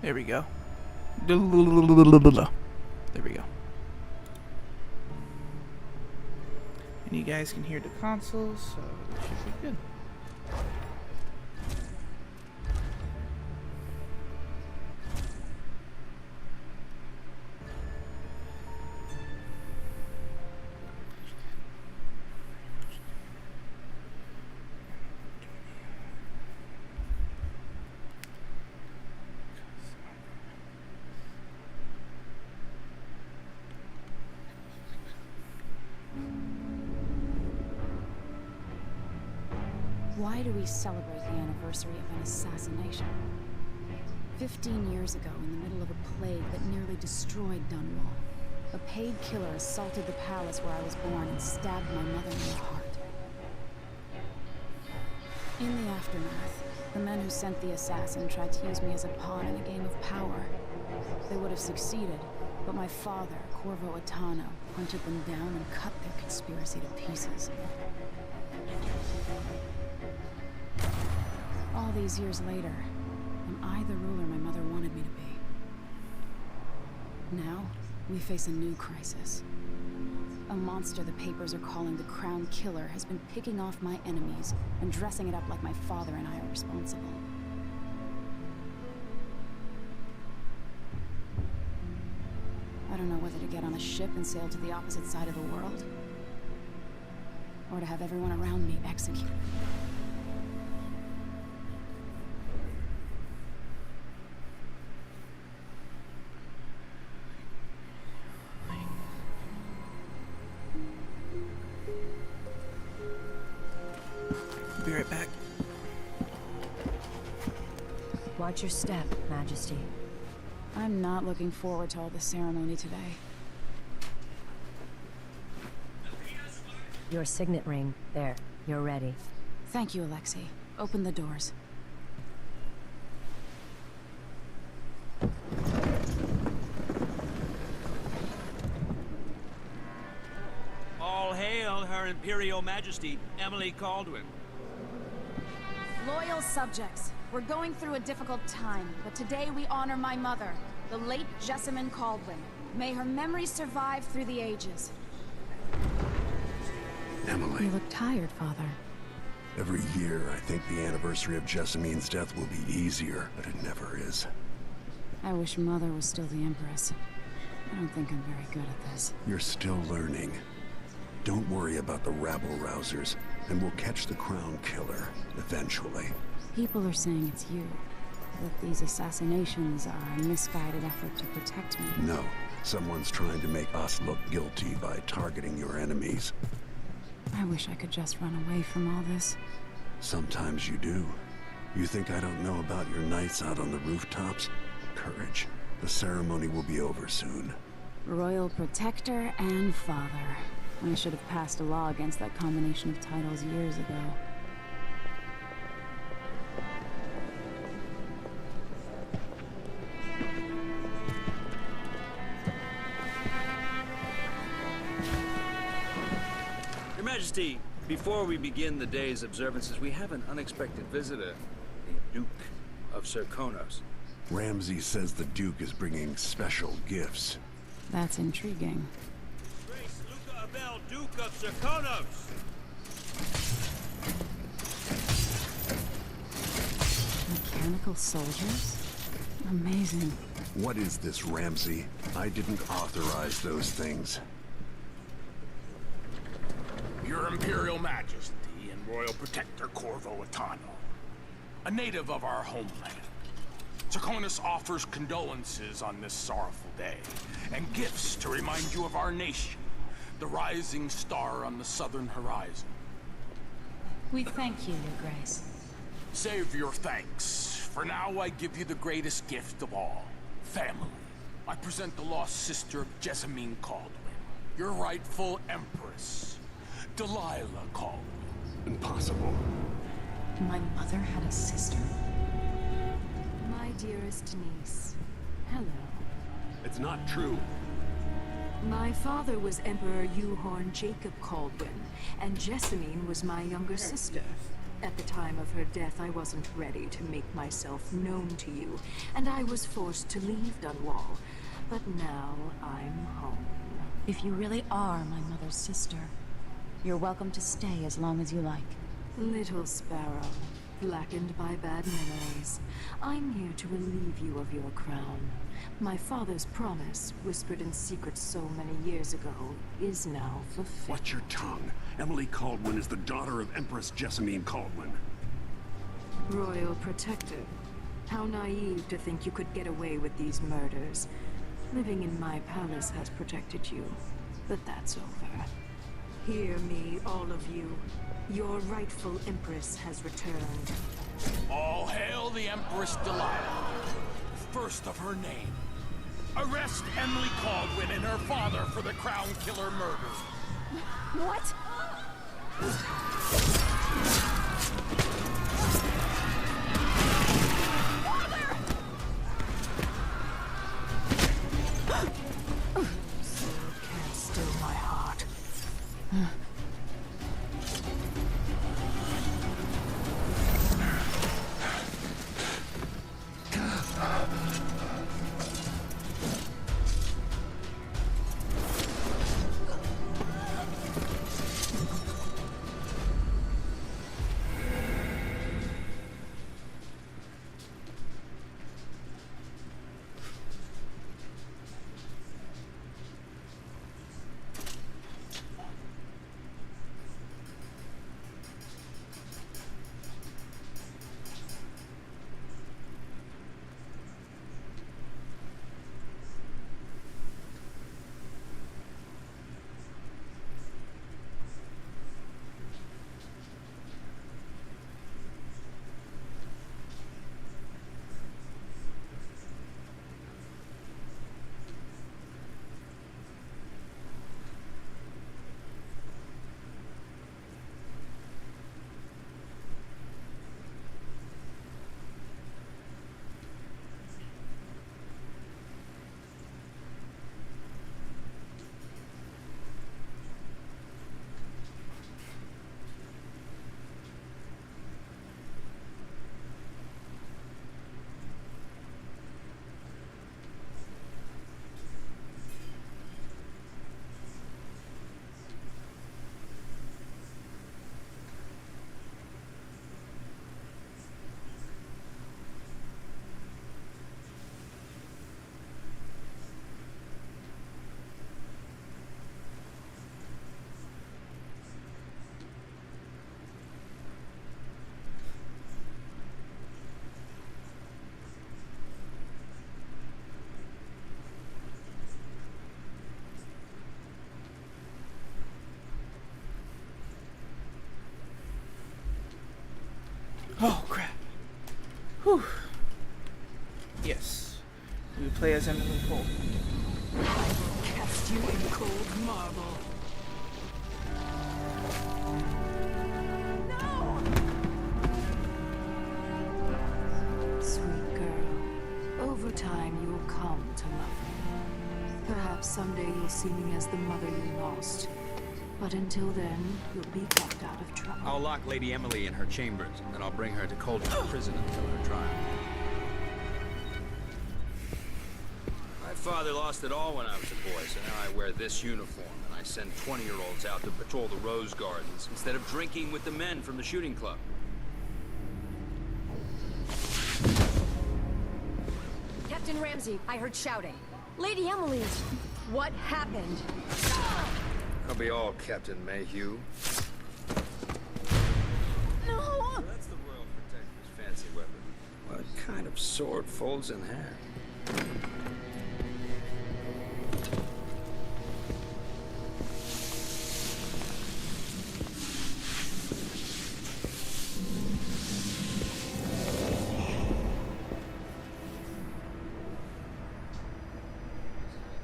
There we go. There we go. And you guys can hear the consoles, so it should be good. Why do we celebrate the anniversary of an assassination? 15 years ago, in the middle of a plague that nearly destroyed Dunwall, a paid killer assaulted the palace where I was born and stabbed my mother in the heart. In the aftermath, the men who sent the assassin tried to use me as a pawn in a game of power. They would have succeeded, but my father, Corvo Attano, hunted them down and cut their conspiracy to pieces. All these years later, am I the ruler my mother wanted me to be? Now, we face a new crisis. A monster the papers are calling the Crown Killer has been picking off my enemies and dressing it up like my father and I are responsible. I don't know whether to get on a ship and sail to the opposite side of the world, or to have everyone around me executed. Be right back. Watch your step, Majesty. I'm not looking forward to all the ceremony today. Your signet ring. There. You're ready. Thank you, Alexei. Open the doors. All hail Her Imperial Majesty, Emily Caldwin. Loyal subjects, we're going through a difficult time, but today we honor my mother, the late Jessamine Caldwin. May her memory survive through the ages. Emily. You look tired, Father. Every year, I think the anniversary of Jessamine's death will be easier, but it never is. I wish Mother was still the Empress. I don't think I'm very good at this. You're still learning. Don't worry about the rabble-rousers, and we'll catch the Crown Killer, eventually. People are saying it's you. That these assassinations are a misguided effort to protect me. No. Someone's trying to make us look guilty by targeting your enemies. I wish I could just run away from all this. Sometimes you do. You think I don't know about your nights out on the rooftops? Courage. The ceremony will be over soon. Royal Protector and Father. I should have passed a law against that combination of titles years ago. Your Majesty, before we begin the day's observances, we have an unexpected visitor, the Duke of Serkonos. Ramsay says the Duke is bringing special gifts. That's intriguing. Grace Luca Abel, Duke of Serkonos! Mechanical soldiers? Amazing. What is this, Ramsay? I didn't authorize those things. Your Imperial Majesty and Royal Protector Corvo Attano, a native of our homeland. Serkonos offers condolences on this sorrowful day, and gifts to remind you of our nation, the rising star on the southern horizon. We thank you, Your Grace. Save your thanks. For now, I give you the greatest gift of all, family. I present the lost sister of Jessamine Caldwin, your rightful empress, Delilah Caldwin. Impossible. My mother had a sister? My dearest niece, hello. It's not true. My father was Emperor Euhorn Jacob Caldwin, and Jessamine was my younger sister. At the time of her death, I wasn't ready to make myself known to you, and I was forced to leave Dunwall. But now I'm home. If you really are my mother's sister, you're welcome to stay as long as you like. Little sparrow, blackened by bad memories, I'm here to relieve you of your crown. My father's promise, whispered in secret so many years ago, is now fulfilled. Watch your tongue. Emily Caldwin is the daughter of Empress Jessamine Caldwin. Royal Protector. How naive to think you could get away with these murders. Living in my palace has protected you, but that's over. Hear me, all of you. Your rightful Empress has returned. All hail the Empress Delilah, first of her name. Arrest Emily Caldwin and her father for the Crown Killer murder. What? Still can't still my heart. Oh, crap. Whew. Yes. We play as Emily Cole. Cast you in cold marble. Sweet girl, over time you'll come to love me. Perhaps someday you'll see me as the mother you lost. But until then, you'll be kept out of trouble. I'll lock Lady Emily in her chambers, and I'll bring her to Coldwater Prison until her trial. My father lost it all when I was a boy, so now I wear this uniform, and I send 20-year-olds out to patrol the Rose Gardens instead of drinking with the men from the shooting club. Captain Ramsey, I heard shouting. Lady Emily, what happened? I'll be all Captain Mayhew. No! That's the Royal Protector's fancy weapon. What kind of sword folds in half?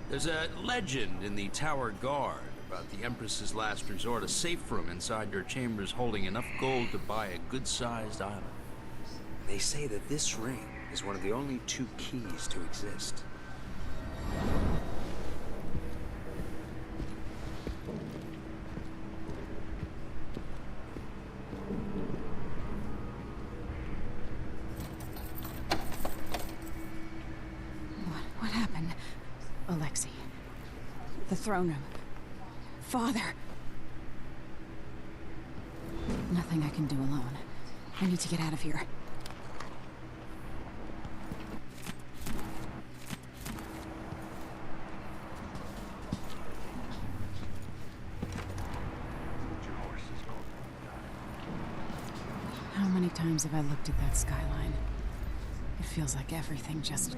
There's a legend in the Tower Guard about the Empress's last resort, a safe room inside your chambers holding enough gold to buy a good-sized island. They say that this ring is one of the only 2 keys to exist. The throne room. Father! Nothing I can do alone. I need to get out of here. How many times have I looked at that skyline? It feels like everything just...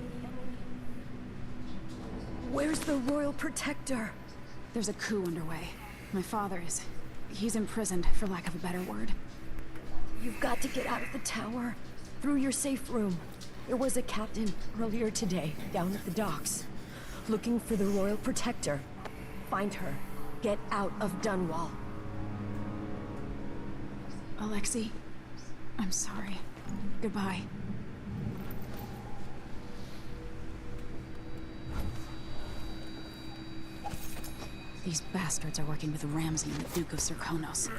Where's the Royal Protector? There's a coup underway. My father is... he's imprisoned, for lack of a better word. You've got to get out of the tower. Through your safe room. There was a captain earlier today, down at the docks. Looking for the Royal Protector. Find her. Get out of Dunwall. Alexei, I'm sorry. Goodbye. These bastards are working with Ramsay and the Duke of Serkonos.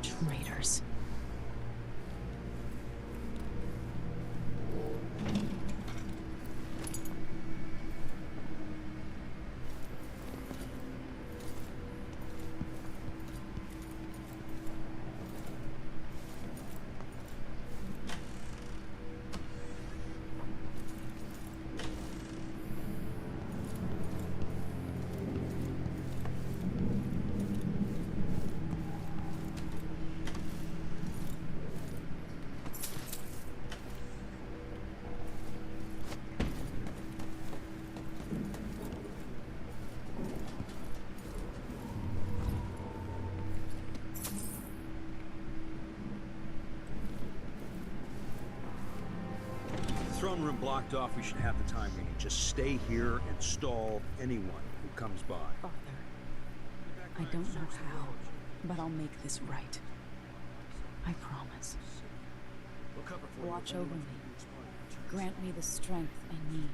Traitors. Throne room blocked off, we should have the time we need. Just stay here and stall anyone who comes by. Father, I don't know how, but I'll make this right. I promise. Watch over me. Grant me the strength I need.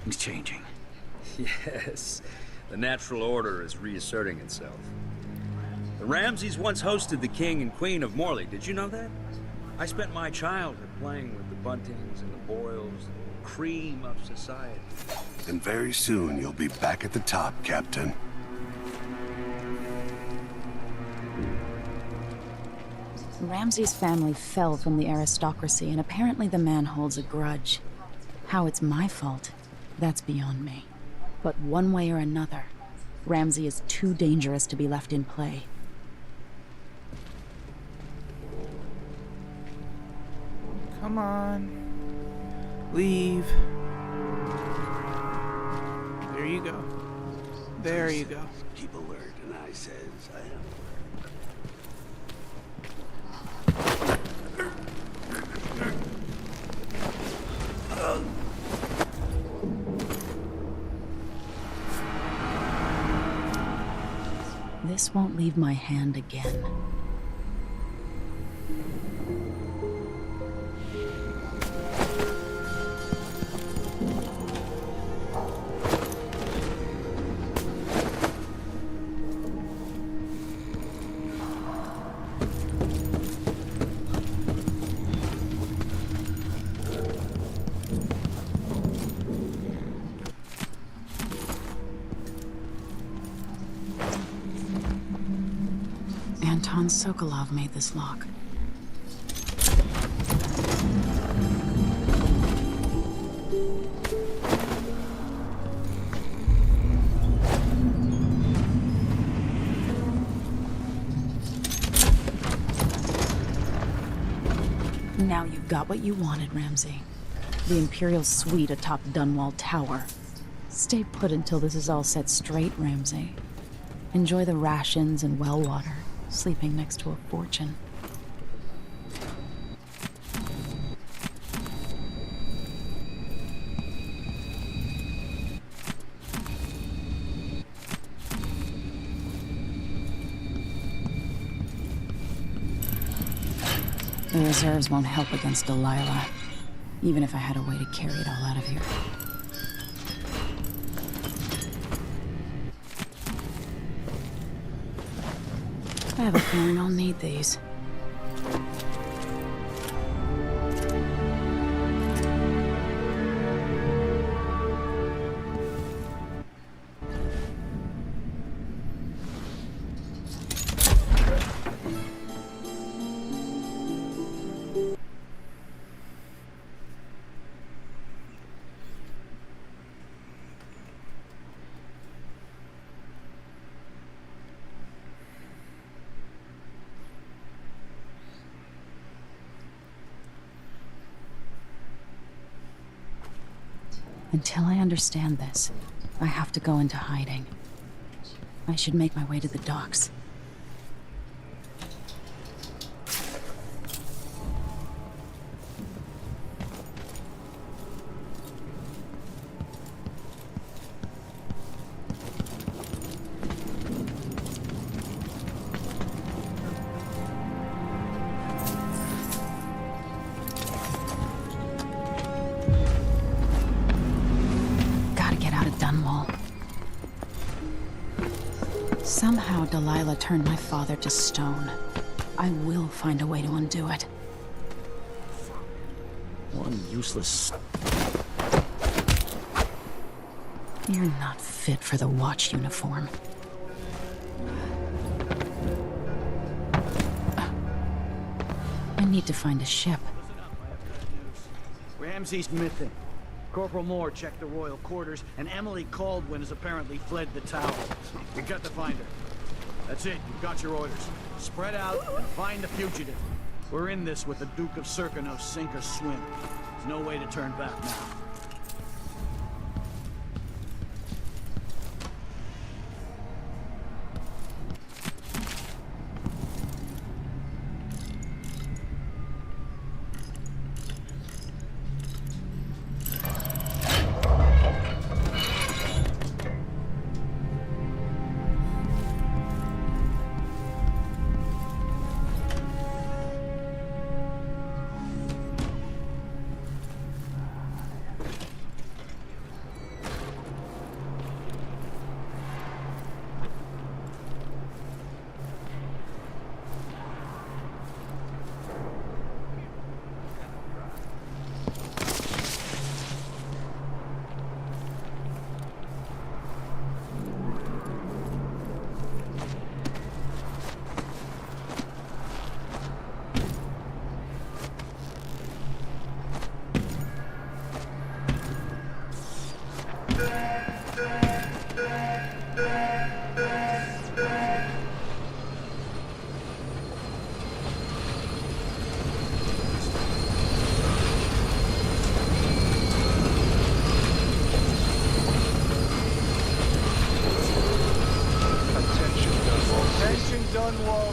He's changing. Yes, the natural order is reasserting itself. The Ramsays once hosted the king and queen of Morley. Did you know that? I spent my childhood playing with the Buntings and the Boyles, the cream of society. And very soon you'll be back at the top, Captain. Ramsay's family fell from the aristocracy, and apparently the man holds a grudge. How it's my fault, that's beyond me. But one way or another, Ramsay is too dangerous to be left in play. Come on. Leave. There you go. There you go. Keep alert, and I says I am. This won't leave my hand again. Anton Sokolov made this lock. Now you've got what you wanted, Ramsay. The Imperial suite atop Dunwall Tower. Stay put until this is all set straight, Ramsay. Enjoy the rations and well water, sleeping next to a fortune. The reserves won't help against Delilah. Even if I had a way to carry it all out of here. I have a feeling I'll need these. Until I understand this, I have to go into hiding. I should make my way to the docks. Somehow Delilah turned my father to stone. I will find a way to undo it. One useless... You're not fit for the watch uniform. I need to find a ship. Ramsey's missing. Corporal Moore checked the royal quarters, and Emily Caldwin has apparently fled the tower. We've got to find her. That's it, you've got your orders. Spread out and find the fugitive. We're in this with the Duke of Serkonos, sink or swim. There's no way to turn back now.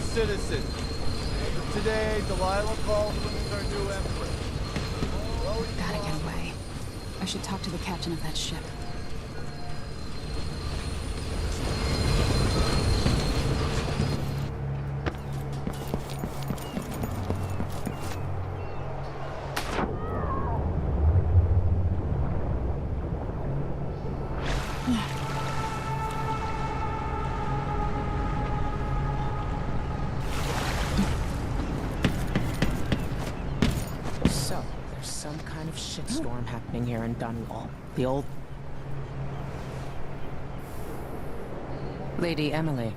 Citizens. As of today, Delilah Caldwin is our new empress. Gotta get away. I should talk to the captain of that ship. Shitstorm happening here in Dunwall. The old... Lady Emily,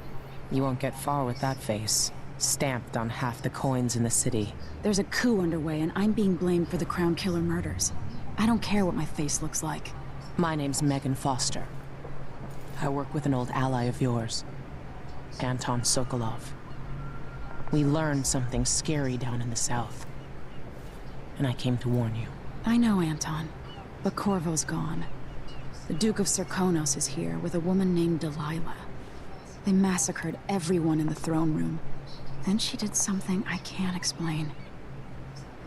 you won't get far with that face. Stamped on half the coins in the city. There's a coup underway and I'm being blamed for the Crown Killer murders. I don't care what my face looks like. My name's Megan Foster. I work with an old ally of yours, Anton Sokolov. We learned something scary down in the south, and I came to warn you. I know, Anton, but Corvo's gone. The Duke of Serkonos is here with a woman named Delilah. They massacred everyone in the throne room. Then she did something I can't explain.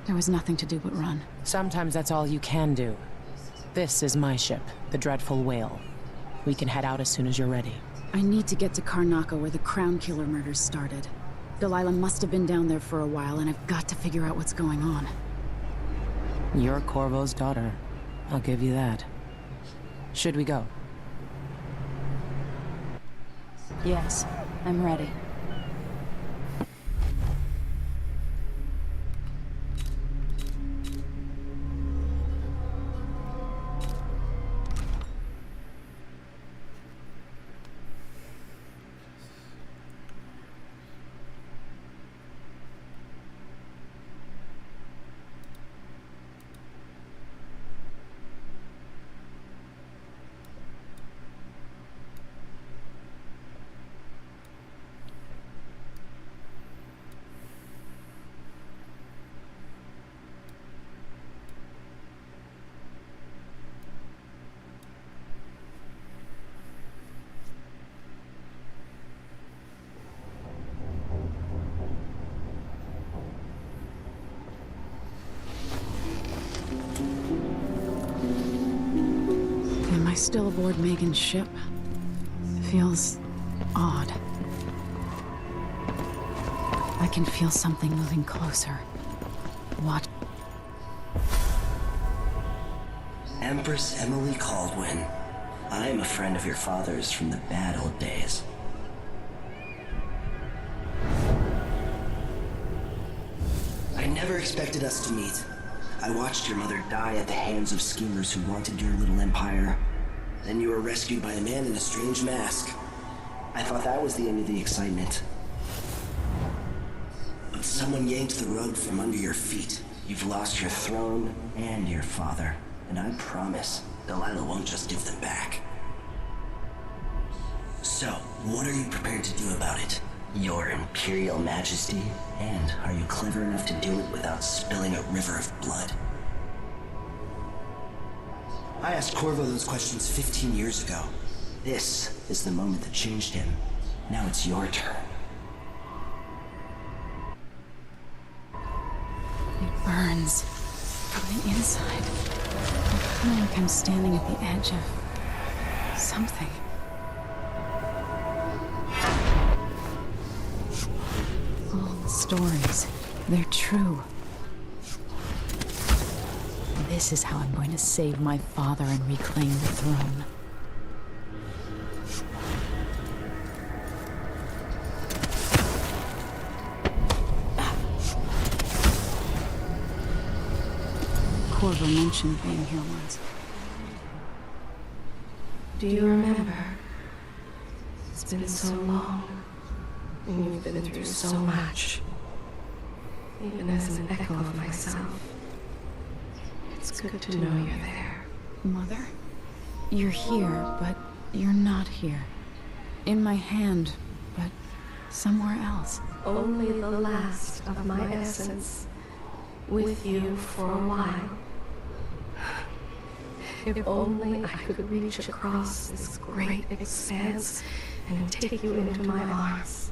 There was nothing to do but run. Sometimes that's all you can do. This is my ship, the Dreadful Whale. We can head out as soon as you're ready. I need to get to Karnaca where the Crown Killer murders started. Delilah must have been down there for a while, and I've got to figure out what's going on. You're Corvo's daughter. I'll give you that. Should we go? Yes, I'm ready. Am I still aboard Megan's ship? Feels odd. I can feel something moving closer. Watch. Empress Emily Caldwin. I am a friend of your father's from the bad old days. I never expected us to meet. I watched your mother die at the hands of schemers who wanted your little empire. Then you were rescued by a man in a strange mask. I thought that was the end of the excitement. But someone yanked the rug from under your feet. You've lost your throne and your father. And I promise, Delilah won't just give them back. So, what are you prepared to do about it? Your Imperial Majesty? And are you clever enough to do it without spilling a river of blood? I asked Corvo those questions 15 years ago. This is the moment that changed him. Now it's your turn. It burns from the inside. I feel like I'm standing at the edge of something. All the stories, they're true. This is how I'm going to save my father and reclaim the throne. Corvo mentioned being here once. Do you remember? It's been so long, and you've been through so much. Even as an echo of myself, it's good to know you're there. Mother? You're here, but you're not here. In my hand, but somewhere else. Only the last of my essence, with you for a while. If only I could reach across this great expanse and take you into my arms.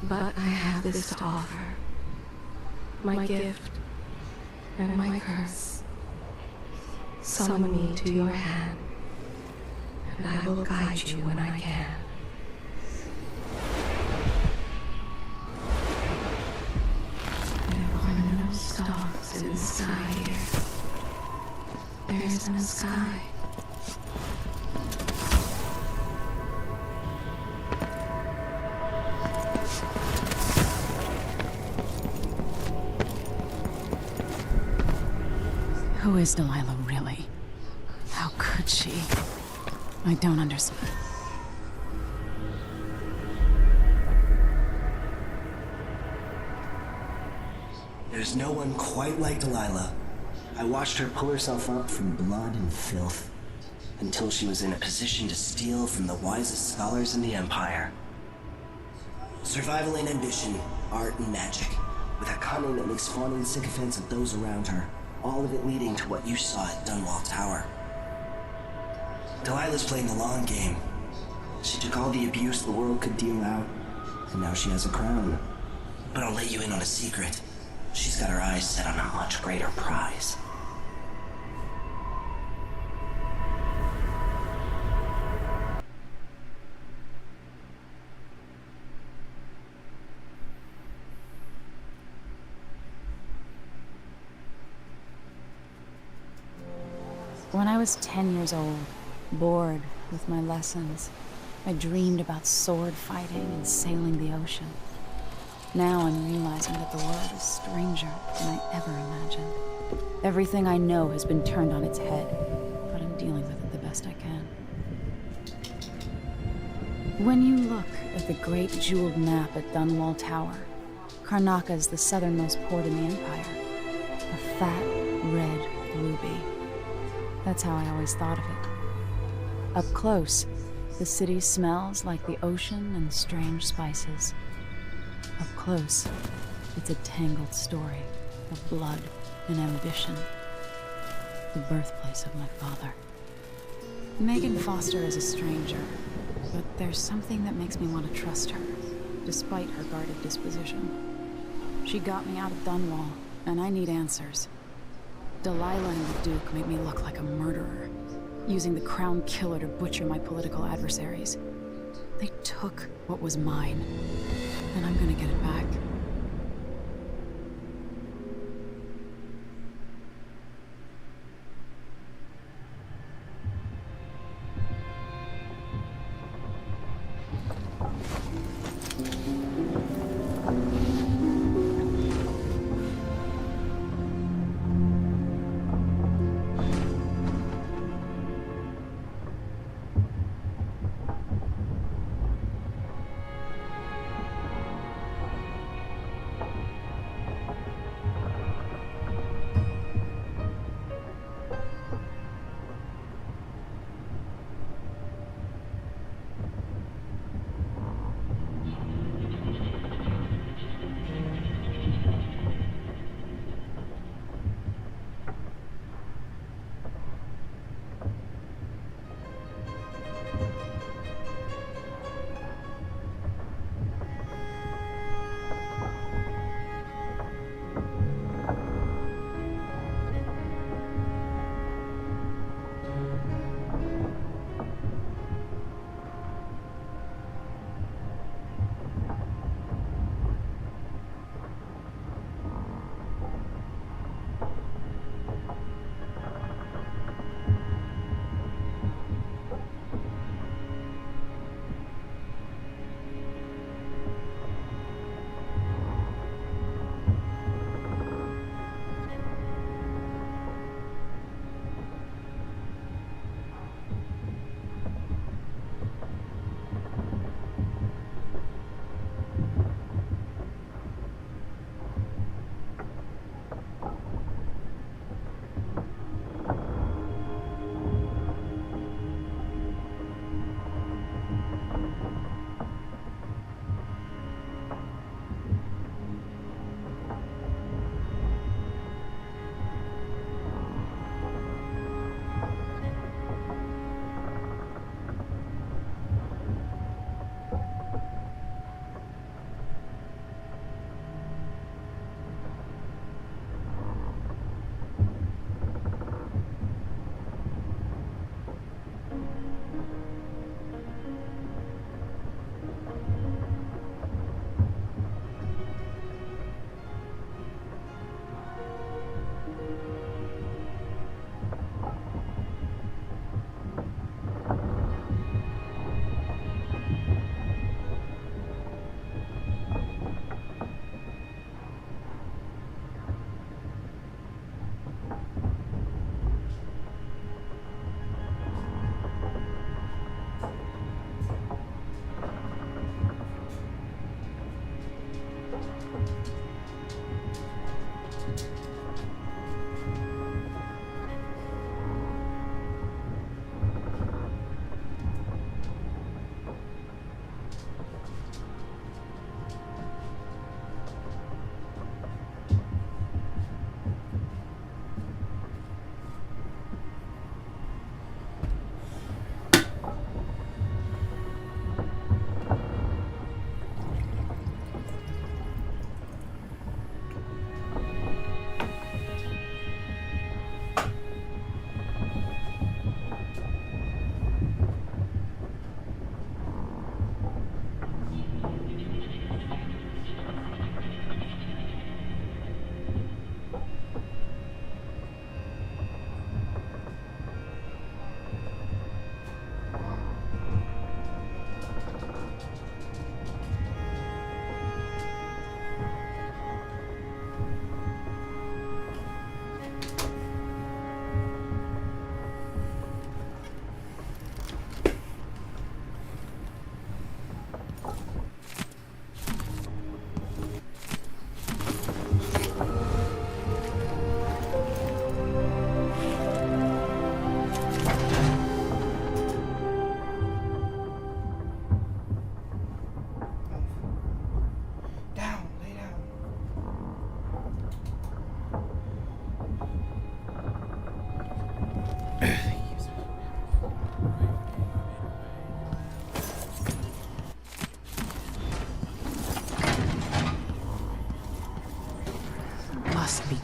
But I have this to offer. My gift and my curse. Summon me to your hand, and I will guide you when I can. There are no stars in the sky here. There isn't a sky. Who is Delilah really? How could she? I don't understand. There's no one quite like Delilah. I watched her pull herself up from blood and filth, until she was in a position to steal from the wisest scholars in the Empire. Survival and ambition, art and magic, with a cunning that makes fawning sycophants of those around her, all of it leading to what you saw at Dunwall Tower. Delilah's playing the long game. She took all the abuse the world could deal out, and now she has a crown. But I'll let you in on a secret. She's got her eyes set on a much greater prize. When I was 10 years old, bored with my lessons, I dreamed about sword fighting and sailing the ocean. Now I'm realizing that the world is stranger than I ever imagined. Everything I know has been turned on its head, but I'm dealing with it the best I can. When you look at the great jeweled map at Dunwall Tower, Karnaca is the southernmost port in the Empire. A fat, red ruby. That's how I always thought of it. Up close, the city smells like the ocean and strange spices. Up close, it's a tangled story of blood and ambition. The birthplace of my father. Megan Foster is a stranger, but there's something that makes me want to trust her, despite her guarded disposition. She got me out of Dunwall, and I need answers. Delilah and the Duke made me look like a murderer, using the Crown Killer to butcher my political adversaries. They took what was mine, and I'm gonna get it back.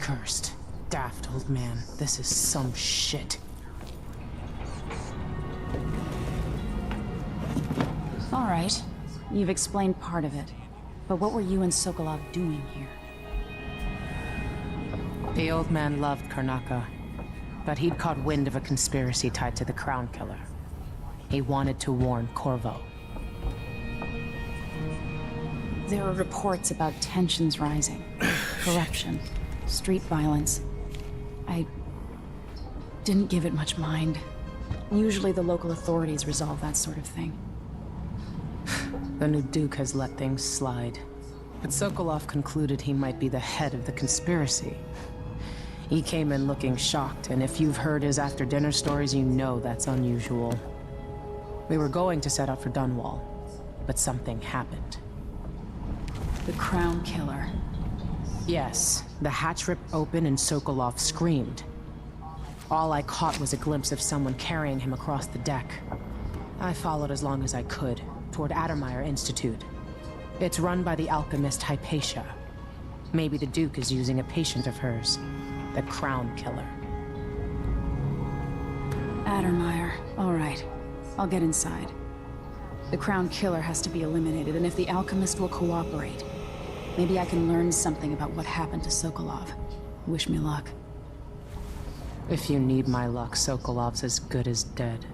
Cursed. Daft old man. This is some shit. All right. You've explained part of it. But what were you and Sokolov doing here? The old man loved Karnaka, but he'd caught wind of a conspiracy tied to the Crown Killer. He wanted to warn Corvo. There are reports about tensions rising, corruption, street violence. I didn't give it much mind. Usually the local authorities resolve that sort of thing. The new Duke has let things slide. But Sokolov concluded he might be the head of the conspiracy. He came in looking shocked, and if you've heard his after-dinner stories, you know that's unusual. We were going to set out for Dunwall, but something happened. The Crown Killer. Yes, the hatch ripped open and Sokolov screamed. All I caught was a glimpse of someone carrying him across the deck. I followed as long as I could, toward Addermeyer Institute. It's run by the alchemist Hypatia. Maybe the Duke is using a patient of hers, the Crown Killer. Addermeyer. All right. I'll get inside. The Crown Killer has to be eliminated, and if the alchemist will cooperate, maybe I can learn something about what happened to Sokolov. Wish me luck. If you need my luck, Sokolov's as good as dead.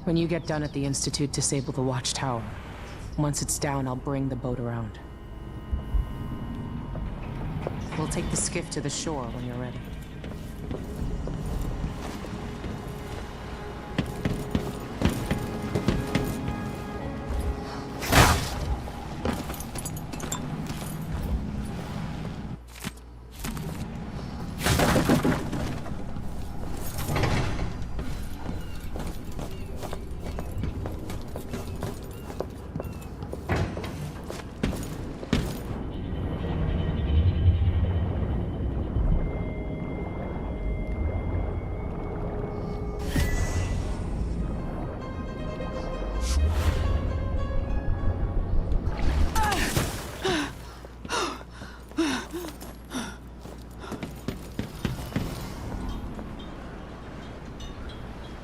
When you get done at the Institute, disable the watchtower. Once it's down, I'll bring the boat around. We'll take the skiff to the shore when you're ready.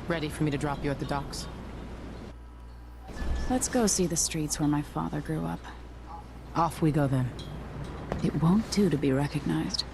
Ready for me to drop you at the docks? Let's go see the streets where my father grew up. Off we go then. It won't do to be recognized.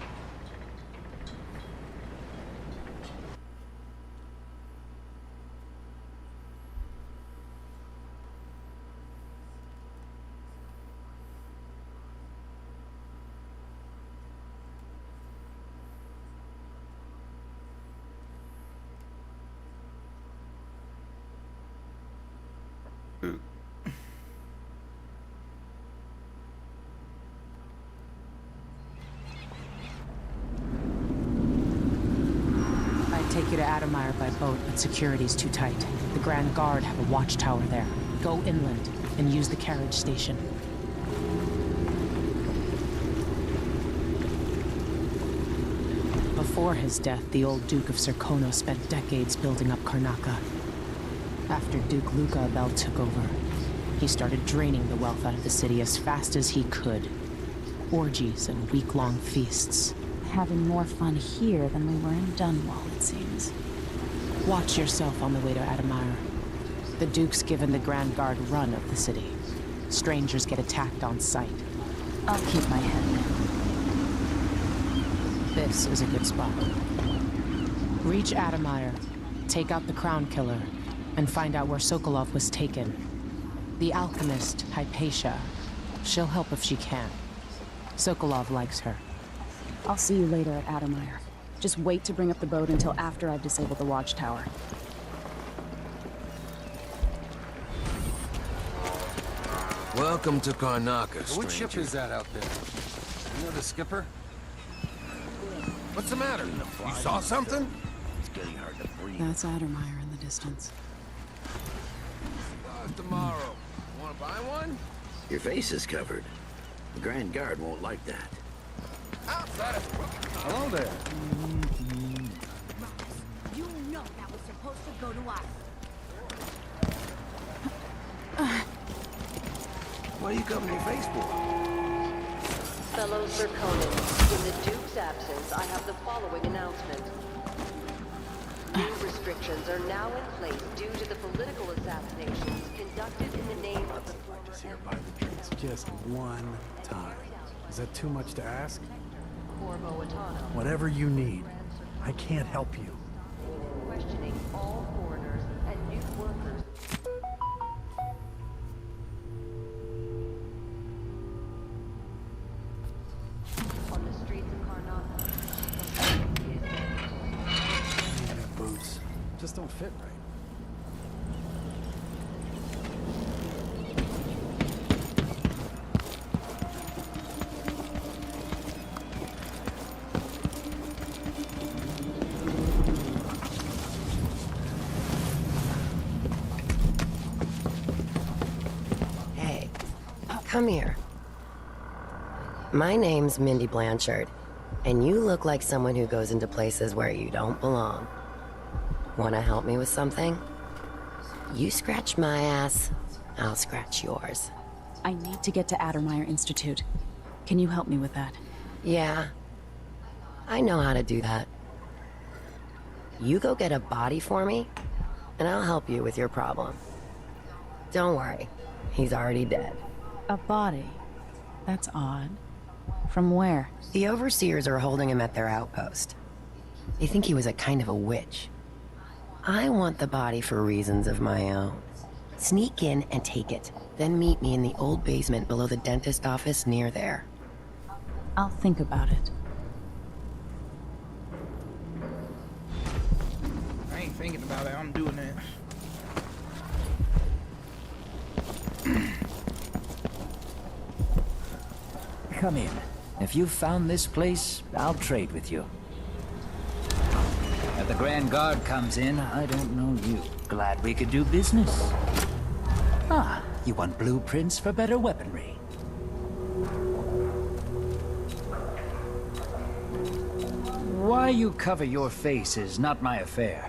Take you to Addermeyer by boat, but security's too tight. The Grand Guard have a watchtower there. Go inland and use the carriage station. Before his death, the old Duke of Serkonos spent decades building up Karnaka. After Duke Luca Abel took over, he started draining the wealth out of the city as fast as he could. Orgies and week-long feasts. Having more fun here than we were in Dunwall, it seems. Watch yourself on the way to Addermeyer. The Duke's given the Grand Guard run of the city. Strangers get attacked on sight. I'll keep my head down. This is a good spot. Reach Addermeyer, take out the Crown Killer, and find out where Sokolov was taken. The alchemist, Hypatia. She'll help if she can. Sokolov likes her. I'll see you later at Addermeyer. Just wait to bring up the boat until after I've disabled the watchtower. Welcome to Karnaka, stranger. What ship is that out there? You know the skipper? What's the matter? You saw something? It's getting hard to breathe. That's Addermeyer in the distance. Tomorrow. Want to buy one? Your face is covered. The Grand Guard won't like that. Hello there. You know that was supposed to go to us. What are you covering your face for? Fellow Zirconans, in the Duke's absence, I have the following announcement. New restrictions are now in place due to the political assassinations conducted in the name of the former Empire. Just one time. Is that too much to ask? Corvo Atano. Whatever you need. I can't help you. Questioning all foreigners and new workers. On the streets of Karnak. Your boots just don't fit right. Come here. My name's Mindy Blanchard, and you look like someone who goes into places where you don't belong. Wanna help me with something? You scratch my ass, I'll scratch yours. I need to get to Addermeyer Institute. Can you help me with that? Yeah. I know how to do that. You go get a body for me, and I'll help you with your problem. Don't worry, he's already dead. A body? That's odd. From where? The overseers are holding him at their outpost. They think he was a kind of a witch. I want the body for reasons of my own. Sneak in and take it, then meet me in the old basement below the dentist office near there. I'll think about it. I ain't thinking about it, I'm doing it. Come in. If you've found this place, I'll trade with you. If the Grand Guard comes in, I don't know you. Glad we could do business. Ah, you want blueprints for better weaponry. Why you cover your face is not my affair.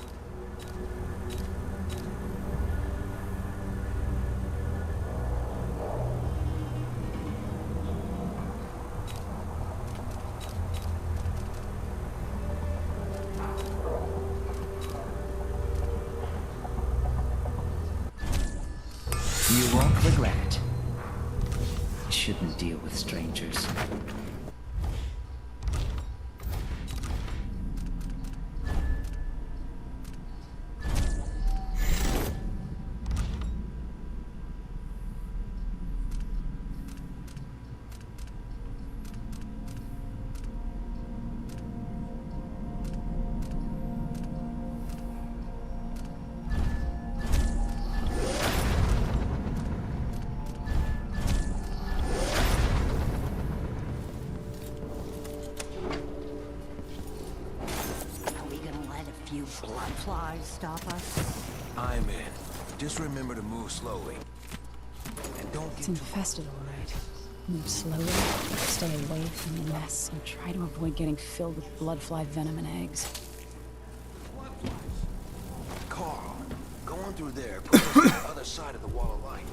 You won't regret it. Shouldn't deal with strangers. Blood flies stop us? I'm in. Just remember to move slowly. And don't It's get infested, all right. Move slowly, stay away from the mess, and try to avoid getting filled with bloodfly venom and eggs. Carl, go on through there. Put us on the other side of the wall of light.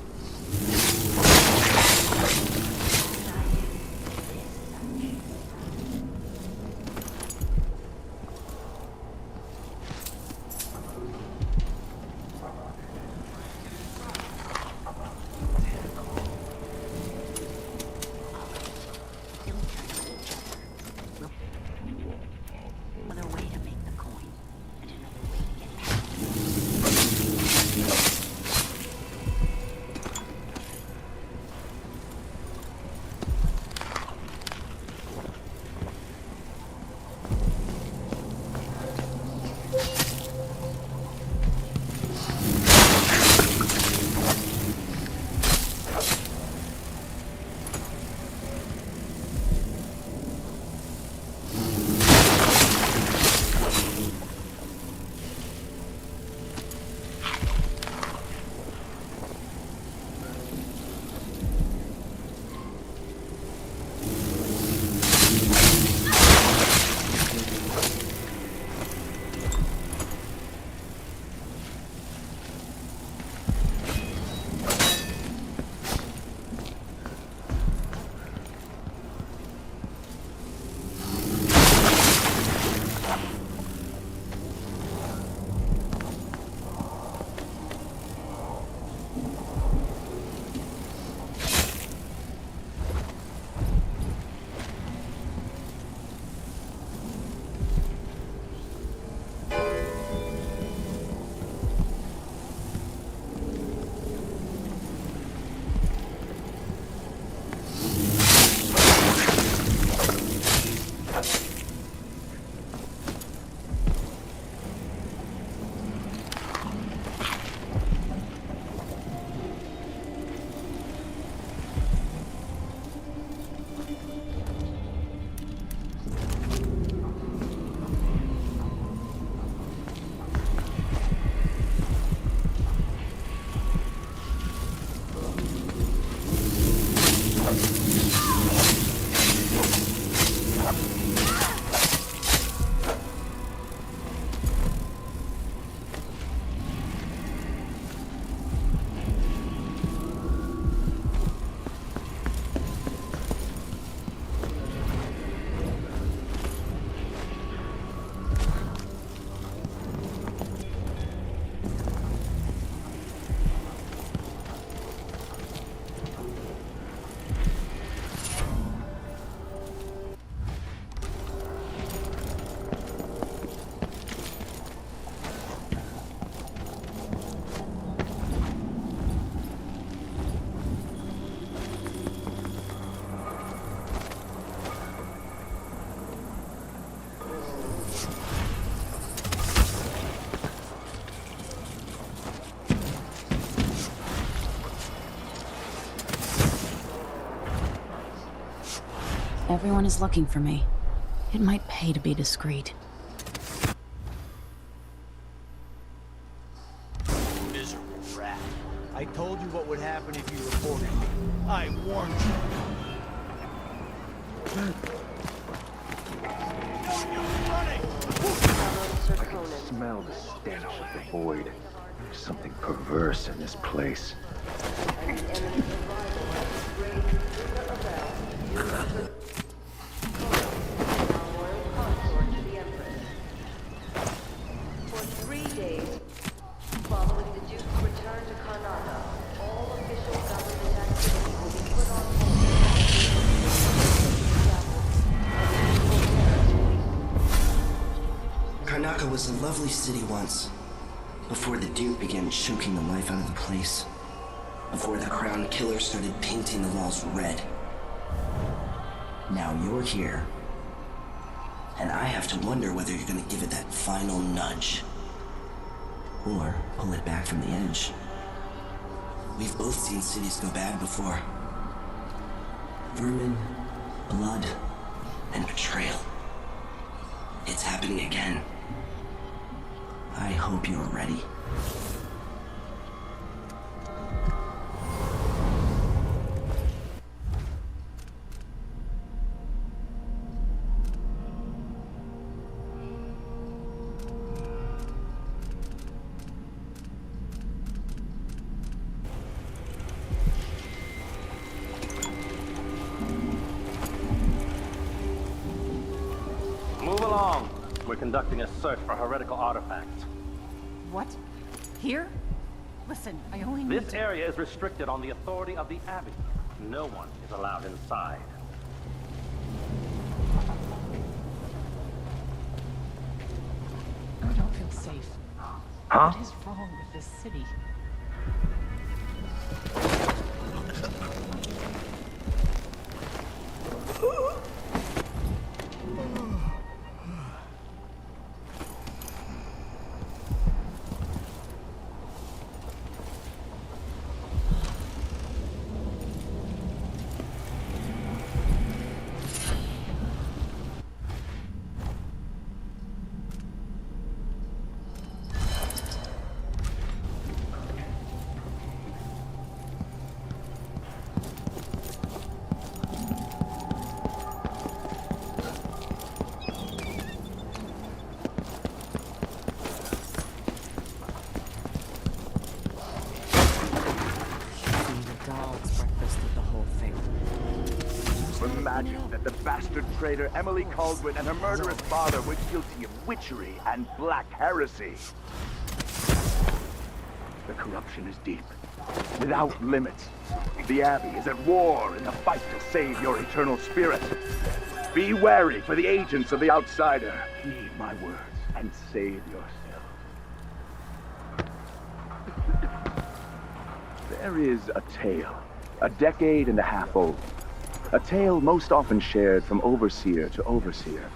everyone is looking for me. It might pay to be discreet. Miserable rat. I told you what would happen if you reported me. I warned you. I can smell the stench of the void. There's something perverse in this place. For 3 days, following the Duke's return to Karnaca, all official government activity will be put on hold. Karnaca was a lovely city once, before the Duke began choking the life out of the place. Before the Crown Killer started painting the walls red. Now you're here, and I have to wonder whether you're gonna give it that final nudge, or pull it back from the edge. We've both seen cities go bad before. Vermin, blood, and betrayal. It's happening again. I hope you're ready. Move along. We're conducting a search for heretical artifacts. What? Here? Listen, I only need This area is restricted on the authority of the Abbey. No one is allowed inside. I don't feel safe. Huh? What is wrong with this city? Imagine that the bastard traitor Emily Caldwin and her murderous father were guilty of witchery and black heresy. The corruption is deep, without limits. The Abbey is at war in the fight to save your eternal spirit. Be wary for the agents of the outsider. Heed my words and save yourself. There is a tale, a decade and a half old. A tale most often shared from overseer to overseer,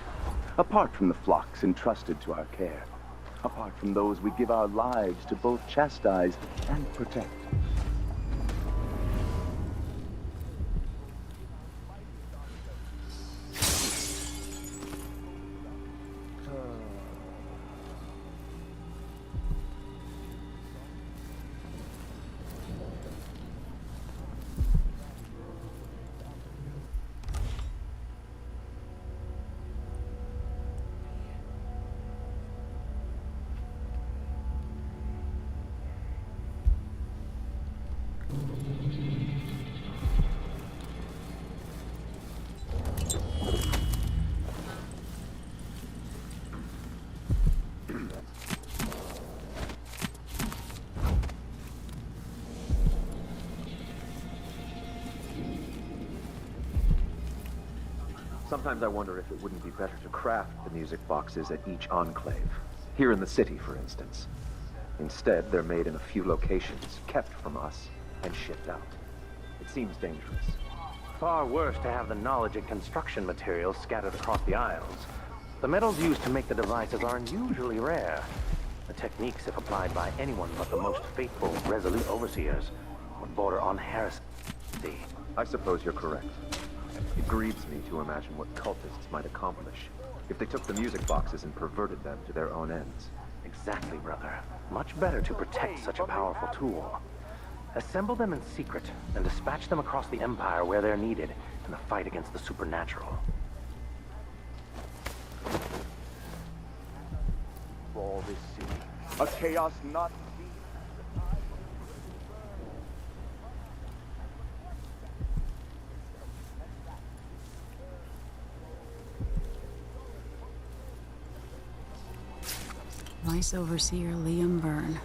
apart from the flocks entrusted to our care, apart from those we give our lives to both chastise and protect. Sometimes I wonder if it wouldn't be better to craft the music boxes at each enclave. Here in the city, for instance. Instead, they're made in a few locations, kept from us, and shipped out. It seems dangerous. Far worse to have the knowledge and construction materials scattered across the Isles. The metals used to make the devices are unusually rare. The techniques, if applied by anyone but the most faithful, resolute overseers, would border on heresy. I suppose you're correct. It grieves me to imagine what cultists might accomplish if they took the music boxes and perverted them to their own ends. Exactly, brother. Much better to protect such a powerful tool. Assemble them in secret and dispatch them across the Empire where they're needed in the fight against the supernatural. For this city, a chaos not seen. Vice Overseer Liam Byrne.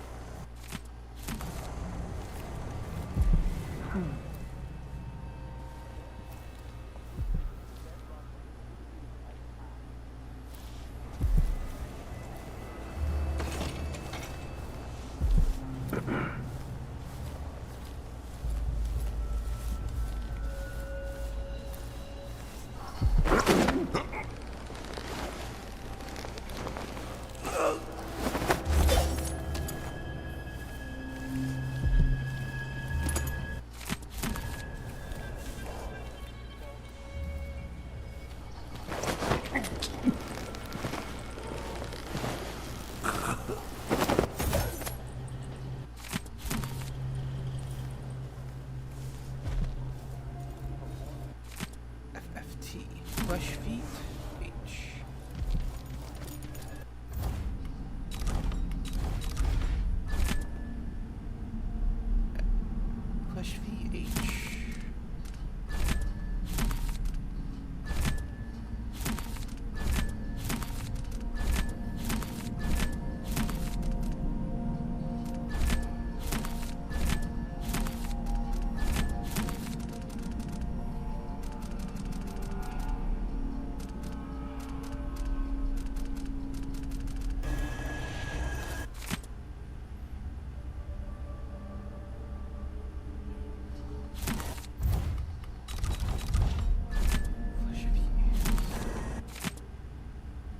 Flesh feet. H. Flesh feet. H.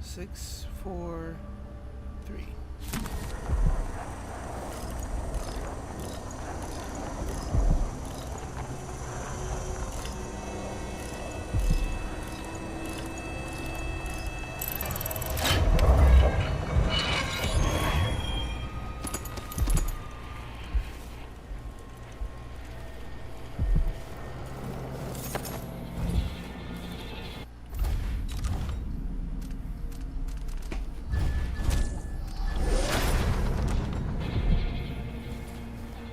Six, 4, 3.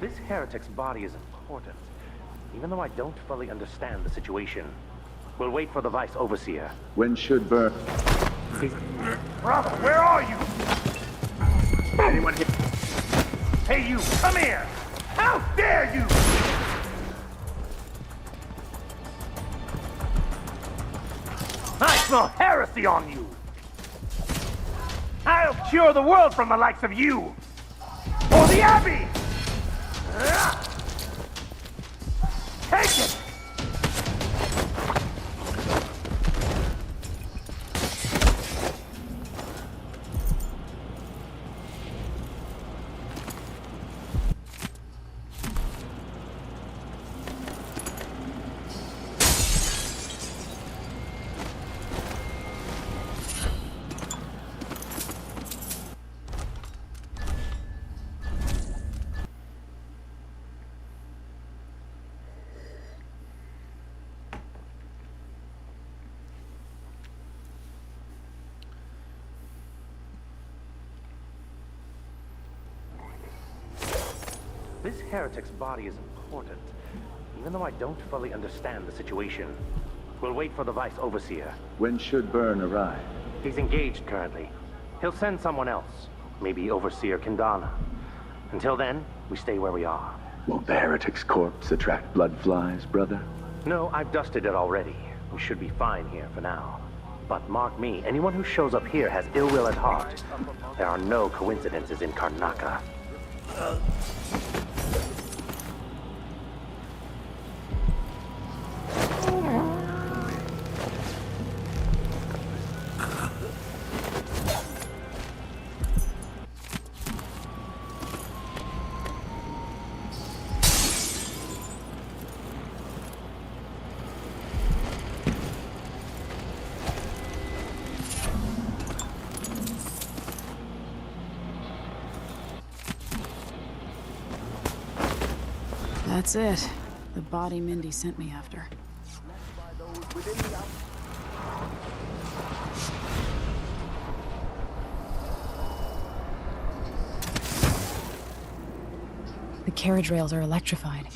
This heretic's body is important, even though I don't fully understand the situation. We'll wait for the Vice Overseer. When should Burn? Brother, where are you? Anyone here? Hey, you, come here! How dare you! I smell heresy on you! I'll cure the world from the likes of you! For the Abbey! Take it! This heretic's body is important, even though I don't fully understand the situation. We'll wait for the Vice Overseer. When should Burn arrive? He's engaged currently. He'll send someone else, maybe Overseer Kindana. Until then, we stay where we are. Will the heretic's corpse attract blood flies, brother? No, I've dusted it already. We should be fine here for now. But mark me, anyone who shows up here has ill will at heart. There are no coincidences in Karnaca. That's it. The body Mindy sent me after. The carriage rails are electrified.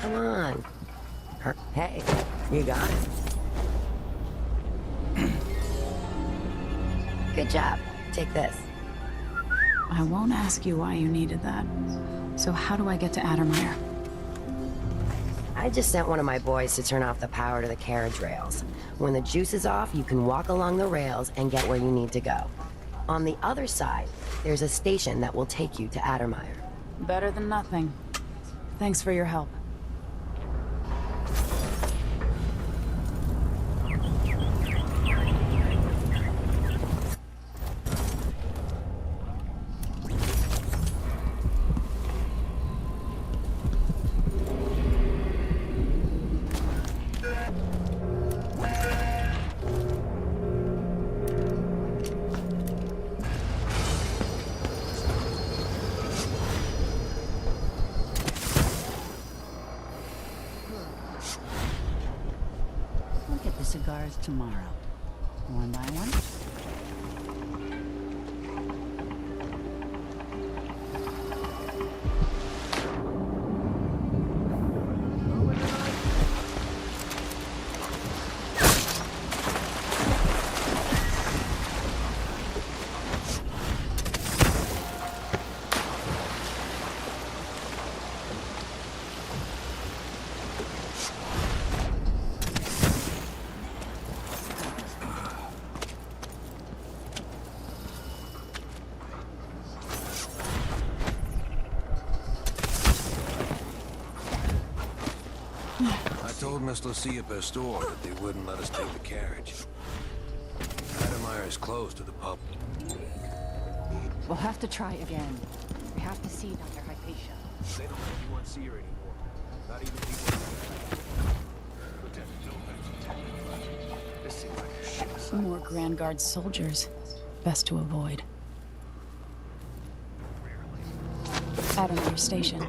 Come on. Hey, you got it. Good job. Take this. I won't ask you why you needed that. So how do I get to Addermire? I just sent one of my boys to turn off the power to the carriage rails. When the juice is off, you can walk along the rails and get where you need to go. On the other side, there's a station that will take you to Addermire. Better than nothing. Thanks for your help. We'll get the cigars tomorrow. One by one. I told Miss Lucia Pastor that they wouldn't let us take the carriage. Addermire is closed to the public. We'll have to try again. We have to see Dr. Hypatia. They don't let anyone see her anymore. Not even people. Lieutenant Novak. This seems like a shit site. More Grand Guard soldiers. Best to avoid. Addermire Station.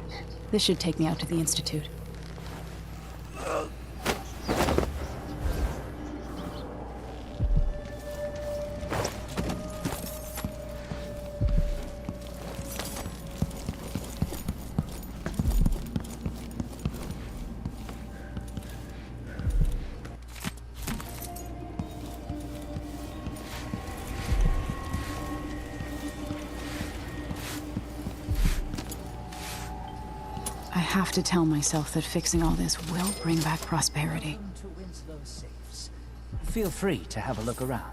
This should take me out to the Institute. I have to tell myself that fixing all this will bring back prosperity. To Winslow's safes. Feel free to have a look around.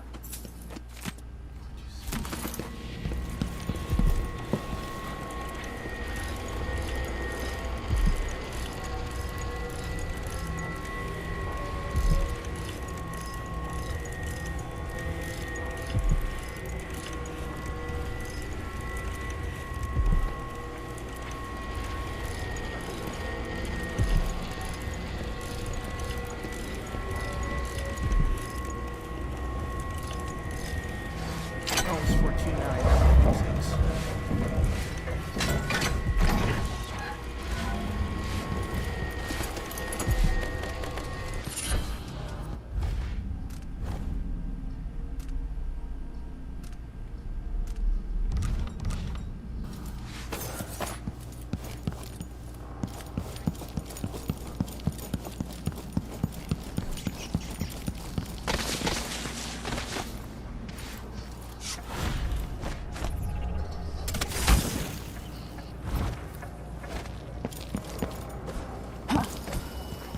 Oh, it's 14.9.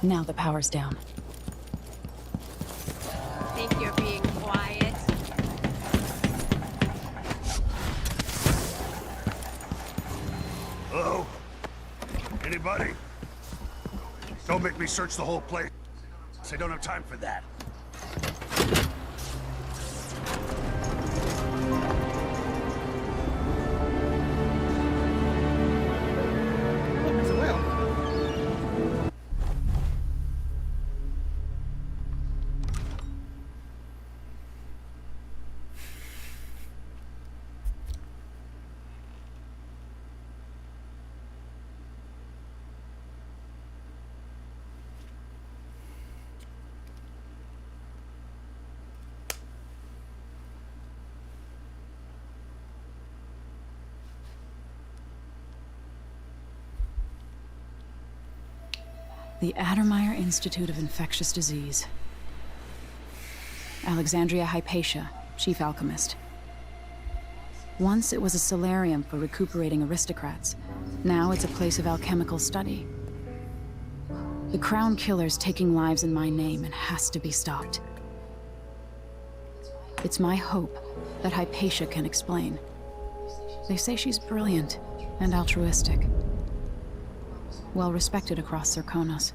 Now the power's down. Think you're being quiet? Hello? Anybody? Don't make me search the whole place. I don't have time for that. Look, there's a whale. The Addermeyer Institute of Infectious Disease. Alexandria Hypatia, chief alchemist. Once it was a solarium for recuperating aristocrats. Now it's a place of alchemical study. The Crown Killer's taking lives in my name and has to be stopped. It's my hope that Hypatia can explain. They say she's brilliant and altruistic. Well respected across Serkonos.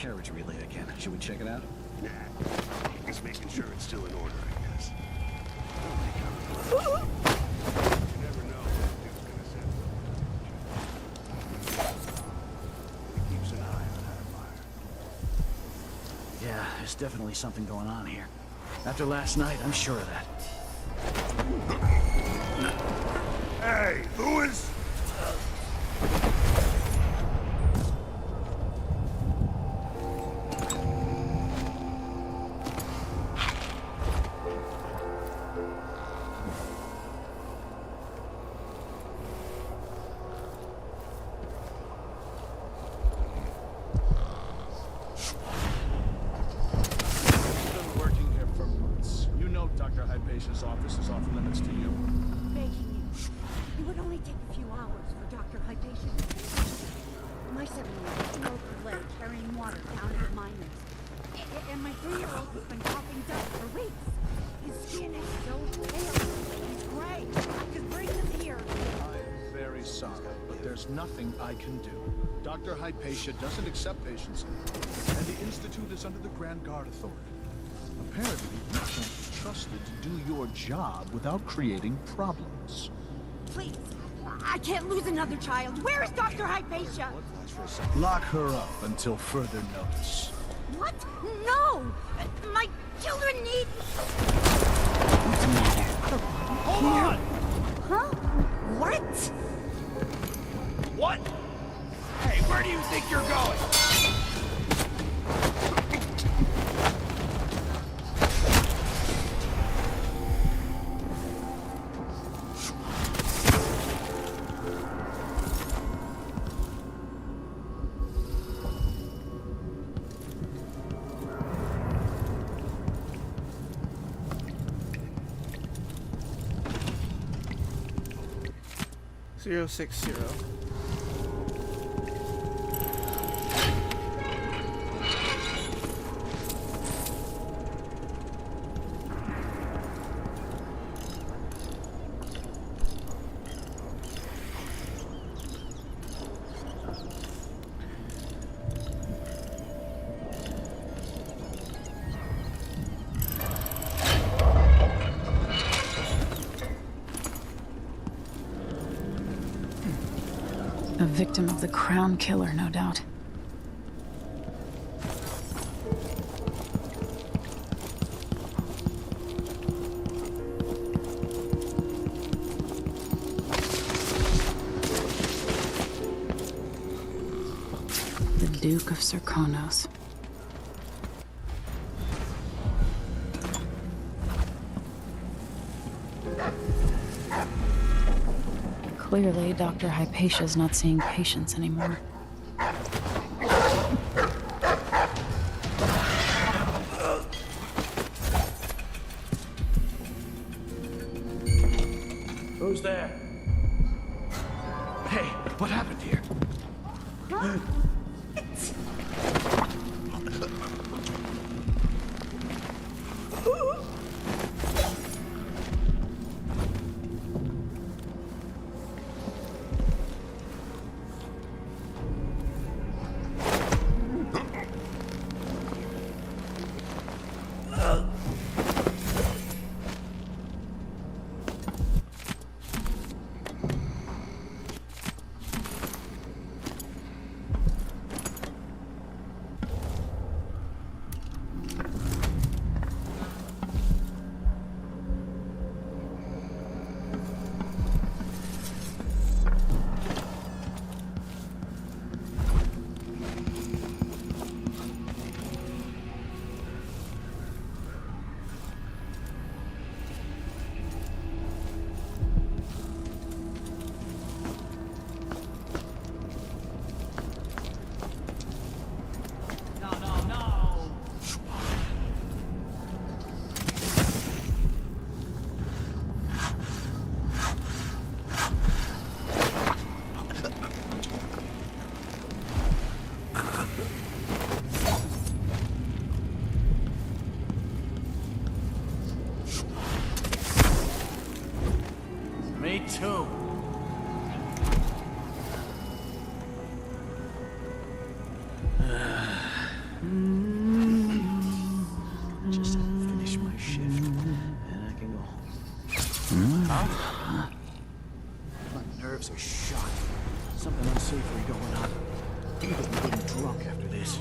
carriage relay again. Should we check it out? Nah. Just making sure it's still in order, I guess. You never know what dude's gonna send. He keeps an eye on Addermeyer. Yeah, there's definitely something going on here. After last night, I'm sure of that. Hey, Lewis! Dr. Hypatia's office is off limits to you. Begging you. It would only take a few hours for Dr. Hypatia. My 7-year-old broke her leg carrying water down to the miners. And my 3-year-old has been coughing dust for weeks. His skin is so pale. He's gray. I could bring him here. I'm very sorry, but there's nothing I can do. Dr. Hypatia doesn't accept patients, and the Institute is under the Grand Guard Authority. Apparently, you can't be trusted to do your job without creating problems. Please, I can't lose another child. Where is Dr. Hypatia? Lock her up until further notice. What? No! My children need... What's the matter? Hold on! Huh? What? What? Hey, where do you think you're going? 060. victim of the Crown Killer, no doubt. The Duke of Serkonos. Clearly, Dr. Hypatia's not seeing patients anymore. Who's there? Hey, what happened here? Me too. Just finish my shift, and I can go home. Huh? My nerves are shot. Something unsavory going on. I'm getting drunk after this.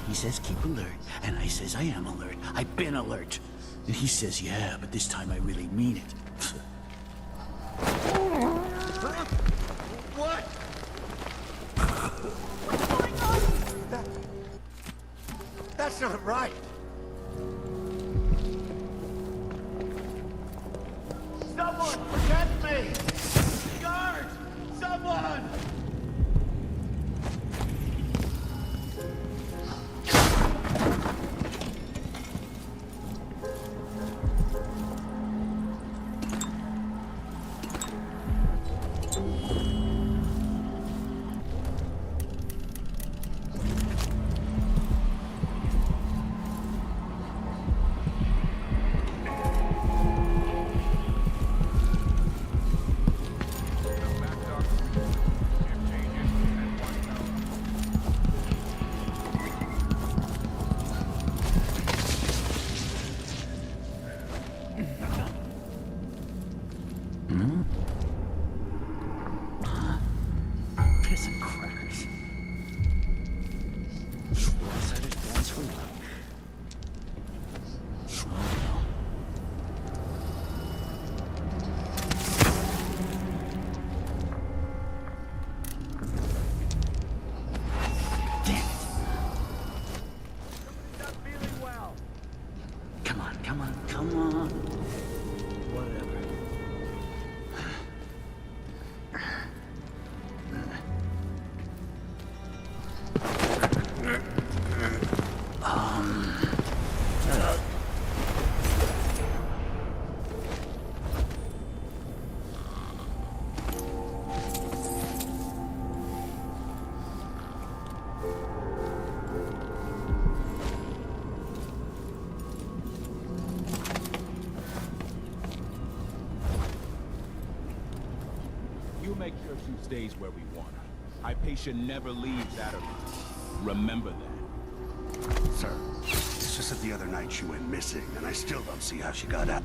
He says keep alert, and I says I am alert. I've been alert. And he says, yeah, but this time I really mean it. What? What's going on? That's not right. Someone protect me! Guards! Someone! Piss and crackers. Outsiders dance for luck. Come on, come on, come on. Whatever. Ah. make sure she stays where we want her. Hypatia never leaves Adderley. Remember that. Sir, it's just that the other night she went missing, and I still don't see how she got out.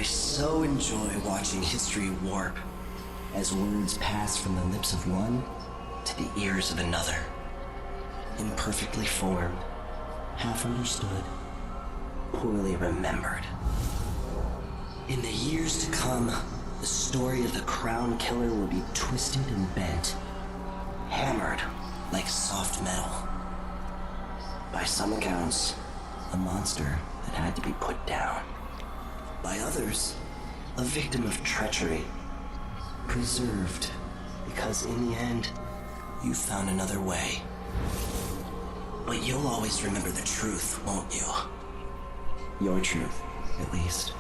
So enjoy watching history warp as words pass from the lips of one to the ears of another. Imperfectly formed, half understood, poorly remembered. In the years to come, the story of the Crown Killer will be twisted and bent, hammered like soft metal. By some accounts, a monster that had to be put down. By others, a victim of treachery, preserved because in the end, you found another way. But you'll always remember the truth, won't you? Your truth, at least.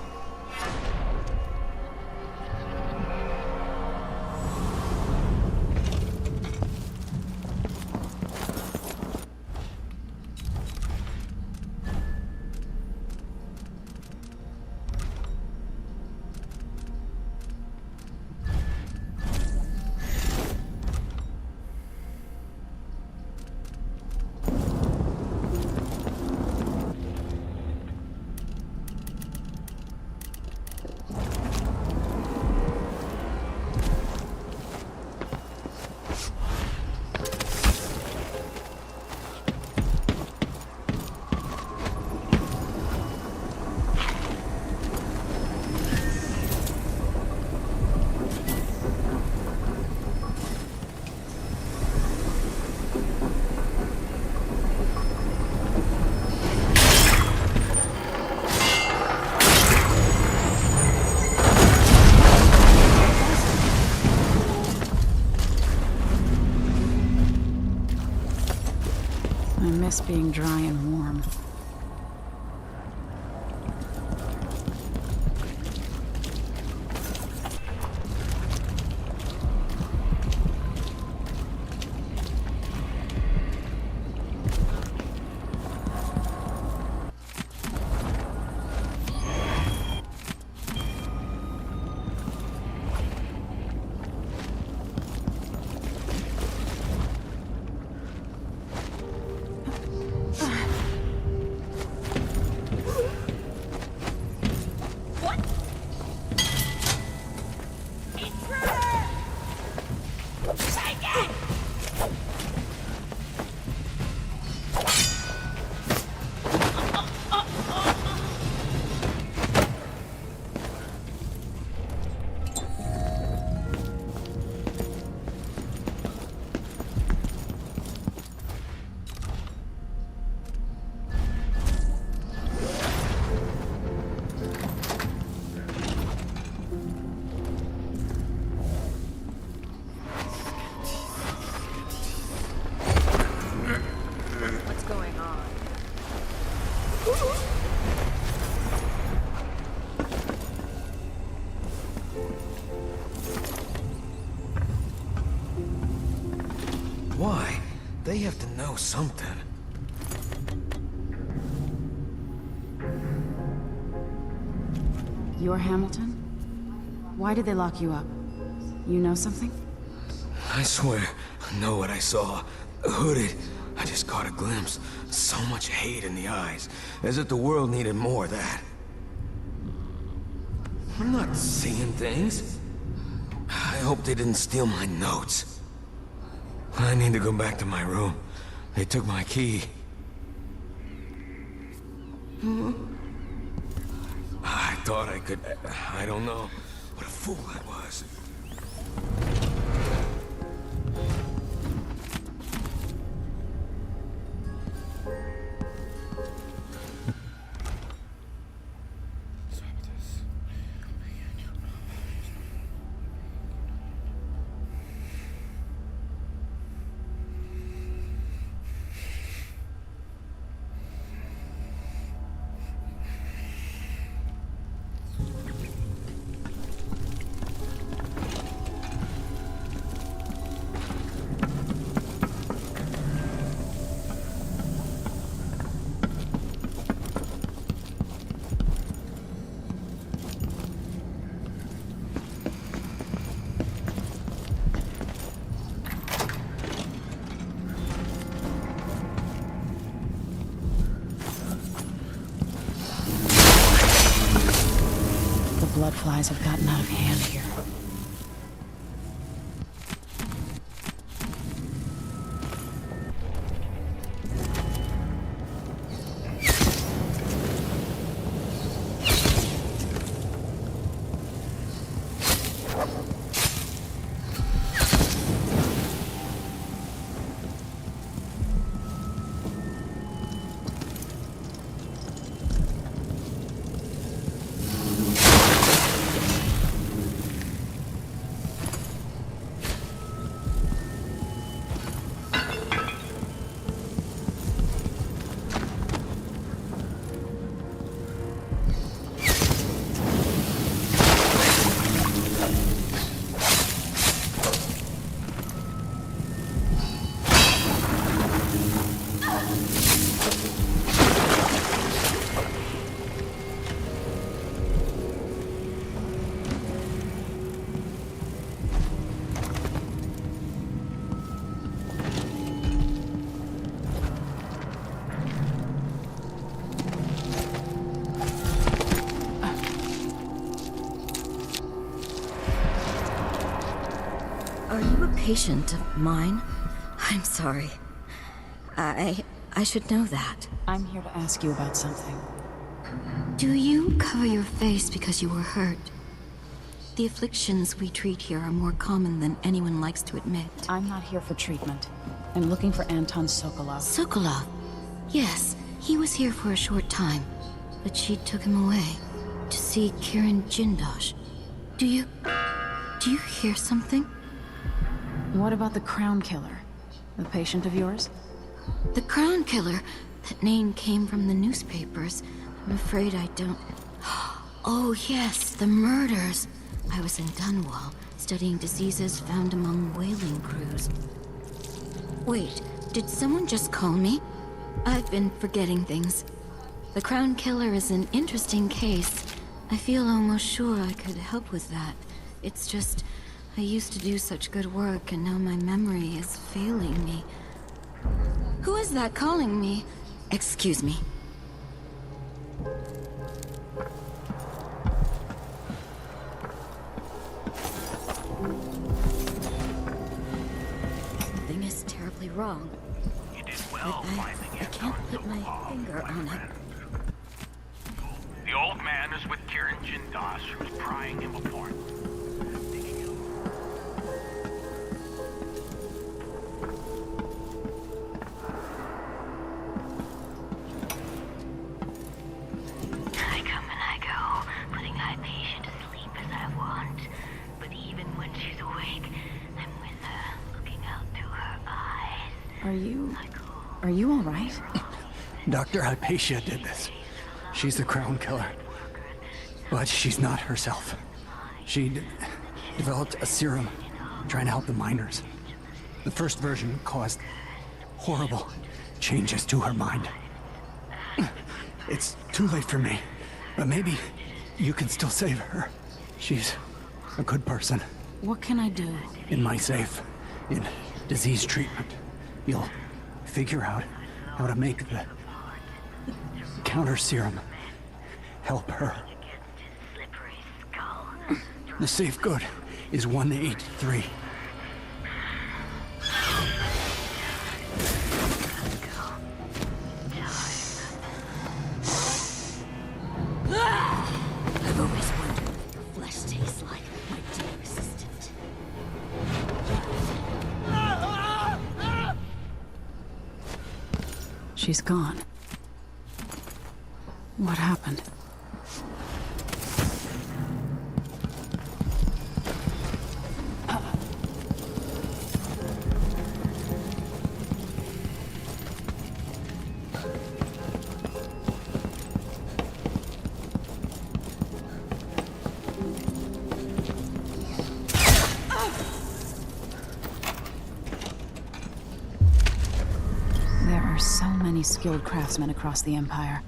I miss being dry and warm. Why? They have to know something. You're Hamilton? Why did they lock you up? You know something? I swear, I know what I saw. Hooded. I just caught a glimpse. So much hate in the eyes. As if the world needed more of that. I'm not seeing things. I hope they didn't steal my notes. I need to go back to my room. They took my key. I thought I could... I don't know. What a fool I was. Blood flies have gotten out of hand here. Are you a patient of mine? I'm sorry. I should know that. I'm here to ask you about something. Do you cover your face because you were hurt? The afflictions we treat here are more common than anyone likes to admit. I'm not here for treatment. I'm looking for Anton Sokolov. Sokolov? Yes, he was here for a short time, but she took him away to see Kirin Jindosh. Do you hear something? What about the Crown Killer? A patient of yours? The Crown Killer? That name came from the newspapers. I'm afraid I don't... Oh yes, the murders. I was in Dunwall, studying diseases found among whaling crews. Wait, did someone just call me? I've been forgetting things. The Crown Killer is an interesting case. I feel almost sure I could help with that. It's just... I used to do such good work, and now my memory is failing me. Who is that calling me? Excuse me. Something is terribly wrong. You did well finding I can't put my finger on it. The old man is with Kirin Jindosh, who's prying him apart. I come and I go, putting my patient to sleep as I want. But even when she's awake, I'm with her, looking out through her eyes. Are you all right? Dr. Hypatia did this. She's the Crown Killer. But she's not herself. She developed a serum trying to help the miners. The first version caused horrible changes to her mind. It's too late for me, but maybe you can still save her. She's a good person. What can I do? In my safe, in disease treatment, you'll figure out how to make the counter serum help her. The safe code is 183. I've always wondered what your flesh tastes like, my dear assistant. She's gone. What happened? There are so many skilled craftsmen across the Empire.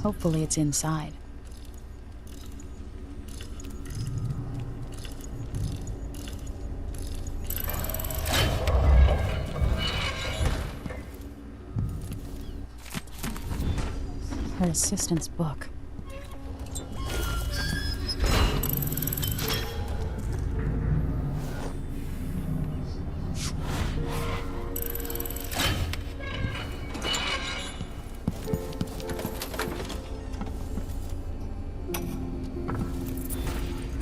Hopefully it's inside. Her assistant's book.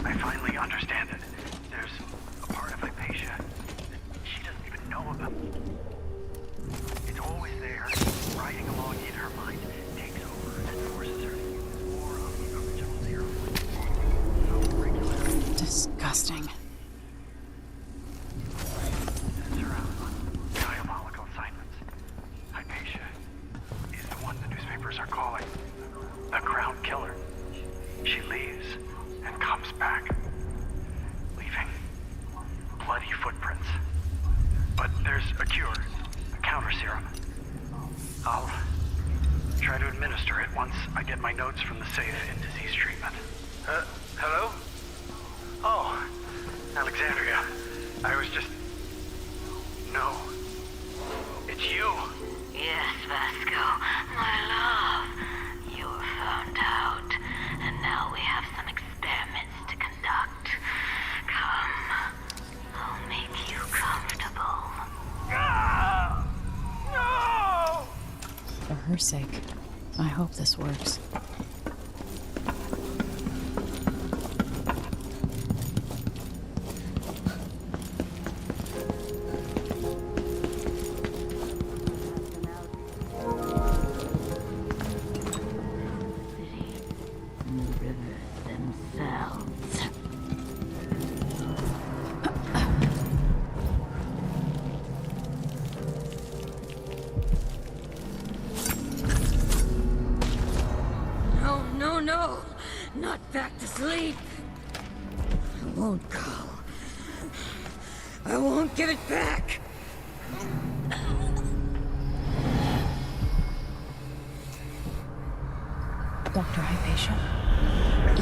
I finally understand it. There's a part of Hypatia that she doesn't even know about. It's always there, riding along in her mind, takes over and forces her to use more of the original zero. So regular. Disgusting. Sends her out on diabolical assignments. Hypatia is the one the newspapers are calling the Crown Killer. She leaves and comes back, leaving bloody footprints. But there's a cure, a counter serum. I'll try to administer it once I get my notes from the safe in disease treatment. Hello? Oh, Alexandria. I was just... No. It's you. Yes, Vasco, my love. You were found out, and now we have some experiments to conduct. Come, I'll make you comfortable. No! For her sake, I hope this works. The rivers themselves. No, no, no! Not back to sleep! I won't go. I won't give it back! Dr. Hypatia?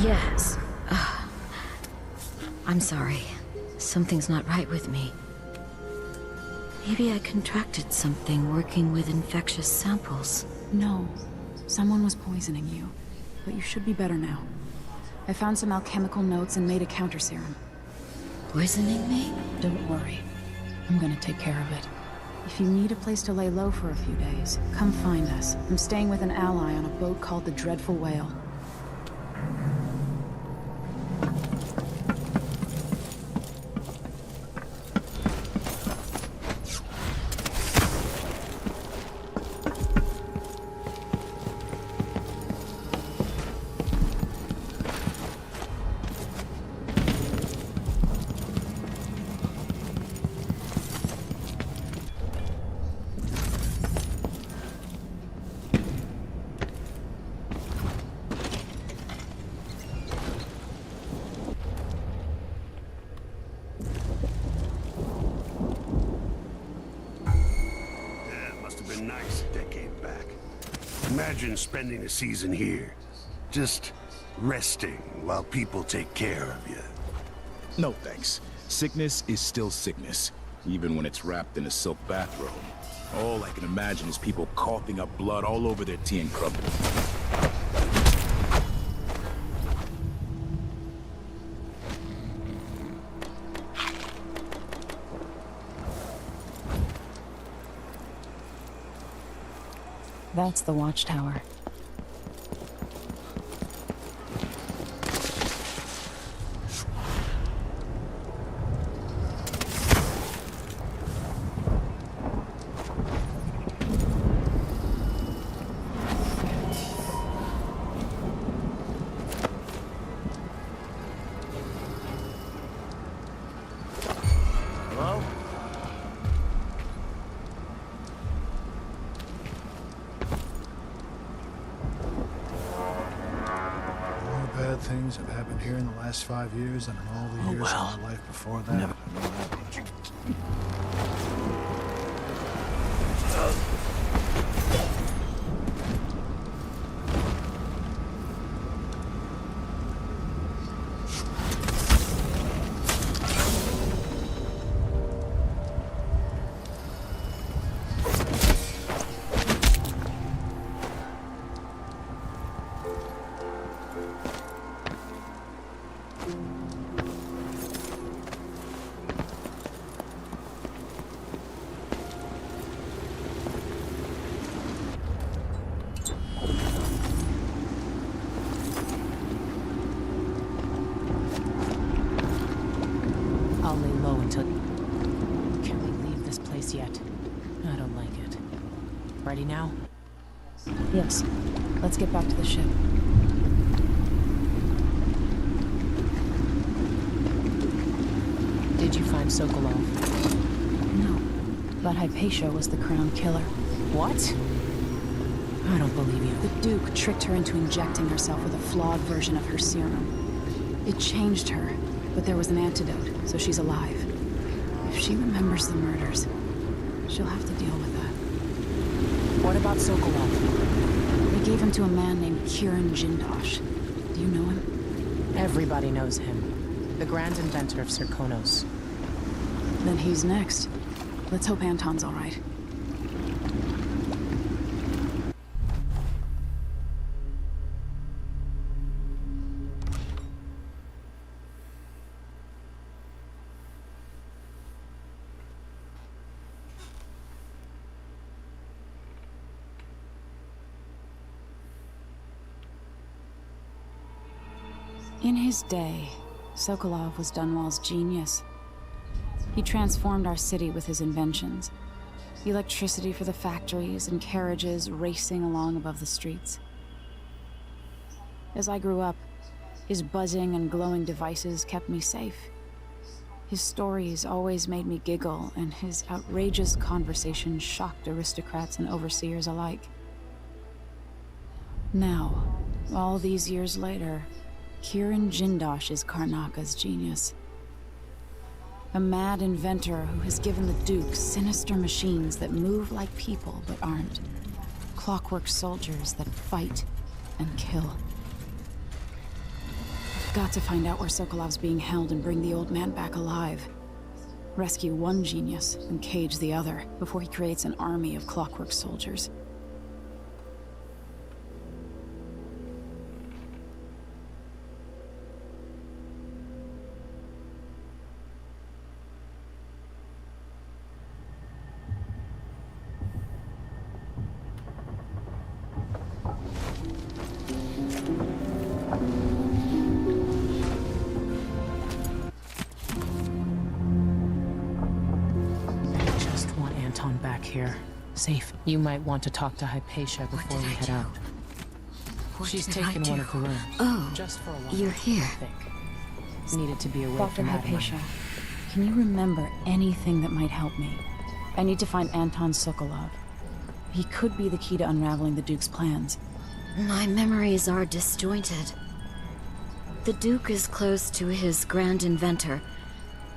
Yes. I'm sorry. Something's not right with me. Maybe I contracted something working with infectious samples. No. Someone was poisoning you. But you should be better now. I found some alchemical notes and made a counter serum. Poisoning me? Don't worry. I'm gonna take care of it. If you need a place to lay low for a few days, come find us. I'm staying with an ally on a boat called the Dreadful Whale. been nice a decade back. Imagine spending a season here. Just resting while people take care of you. No thanks. Sickness is still sickness, even when it's wrapped in a silk bathrobe. All I can imagine is people coughing up blood all over their tea and crumpet. That's the watchtower. Hello? More bad things have happened here in the last 5 years than in all the years of my life before that. I know that much. I'll lay low until... Can we leave this place yet? I don't like it. Ready now? Yes. Let's get back to the ship. Did you find Sokolov? No. But Hypatia was the crown killer. What? I don't believe you. The Duke tricked her into injecting herself with a flawed version of her serum. It changed her, but there was an antidote, so she's alive. If she remembers the murders, she'll have to deal with that. What about Sokolov? They gave him to a man named Kieran Jindosh. Do you know him? Everybody knows him. The grand inventor of Serkonos. Then he's next. Let's hope Anton's all right. In his day, Sokolov was Dunwall's genius. He transformed our city with his inventions. Electricity for the factories and carriages racing along above the streets. As I grew up, his buzzing and glowing devices kept me safe. His stories always made me giggle, and his outrageous conversations shocked aristocrats and overseers alike. Now, all these years later, Kieran Jindosh is Karnaka's genius. A mad inventor who has given the Duke sinister machines that move like people but aren't. Clockwork soldiers that fight and kill. I've got to find out where Sokolov's being held and bring the old man back alive. Rescue one genius and cage the other before he creates an army of clockwork soldiers. Back here. Safe. You might want to talk to Hypatia before we head out. She's taken one of the rooms. Oh, just for a while. you're here. I think. Needed to be away Dr. from that Hypatia, money. can you remember anything that might help me? I need to find Anton Sokolov. He could be the key to unraveling the Duke's plans. My memories are disjointed. The Duke is close to his grand inventor,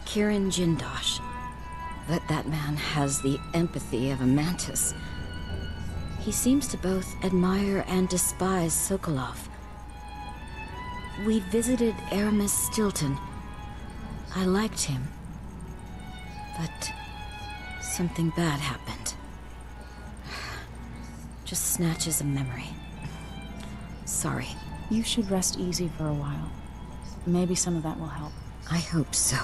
Kieran Jindosh. But that man has the empathy of a mantis. He seems to both admire and despise Sokolov. We visited Aramis Stilton. I liked him. But something bad happened. Just snatches of memory. Sorry. You should rest easy for a while. Maybe some of that will help. I hope so.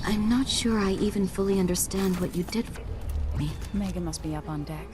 I'm not sure I even fully understand what you did for me. Megan must be up on deck.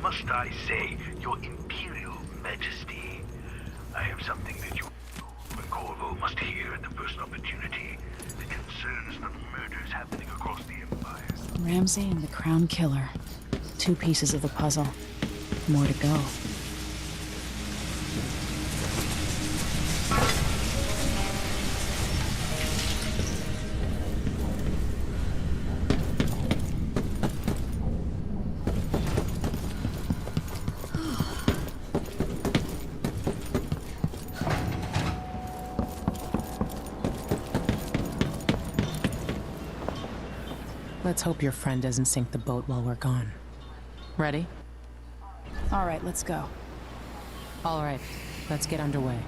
Must I say, Your Imperial Majesty, I have something that you and Corvo must hear at the first opportunity. It concerns the murders happening across the Empire. Ramsey and the Crown Killer. 2 pieces of the puzzle. More to go. Let's hope your friend doesn't sink the boat while we're gone. Ready? All right, let's go. All right, let's get underway.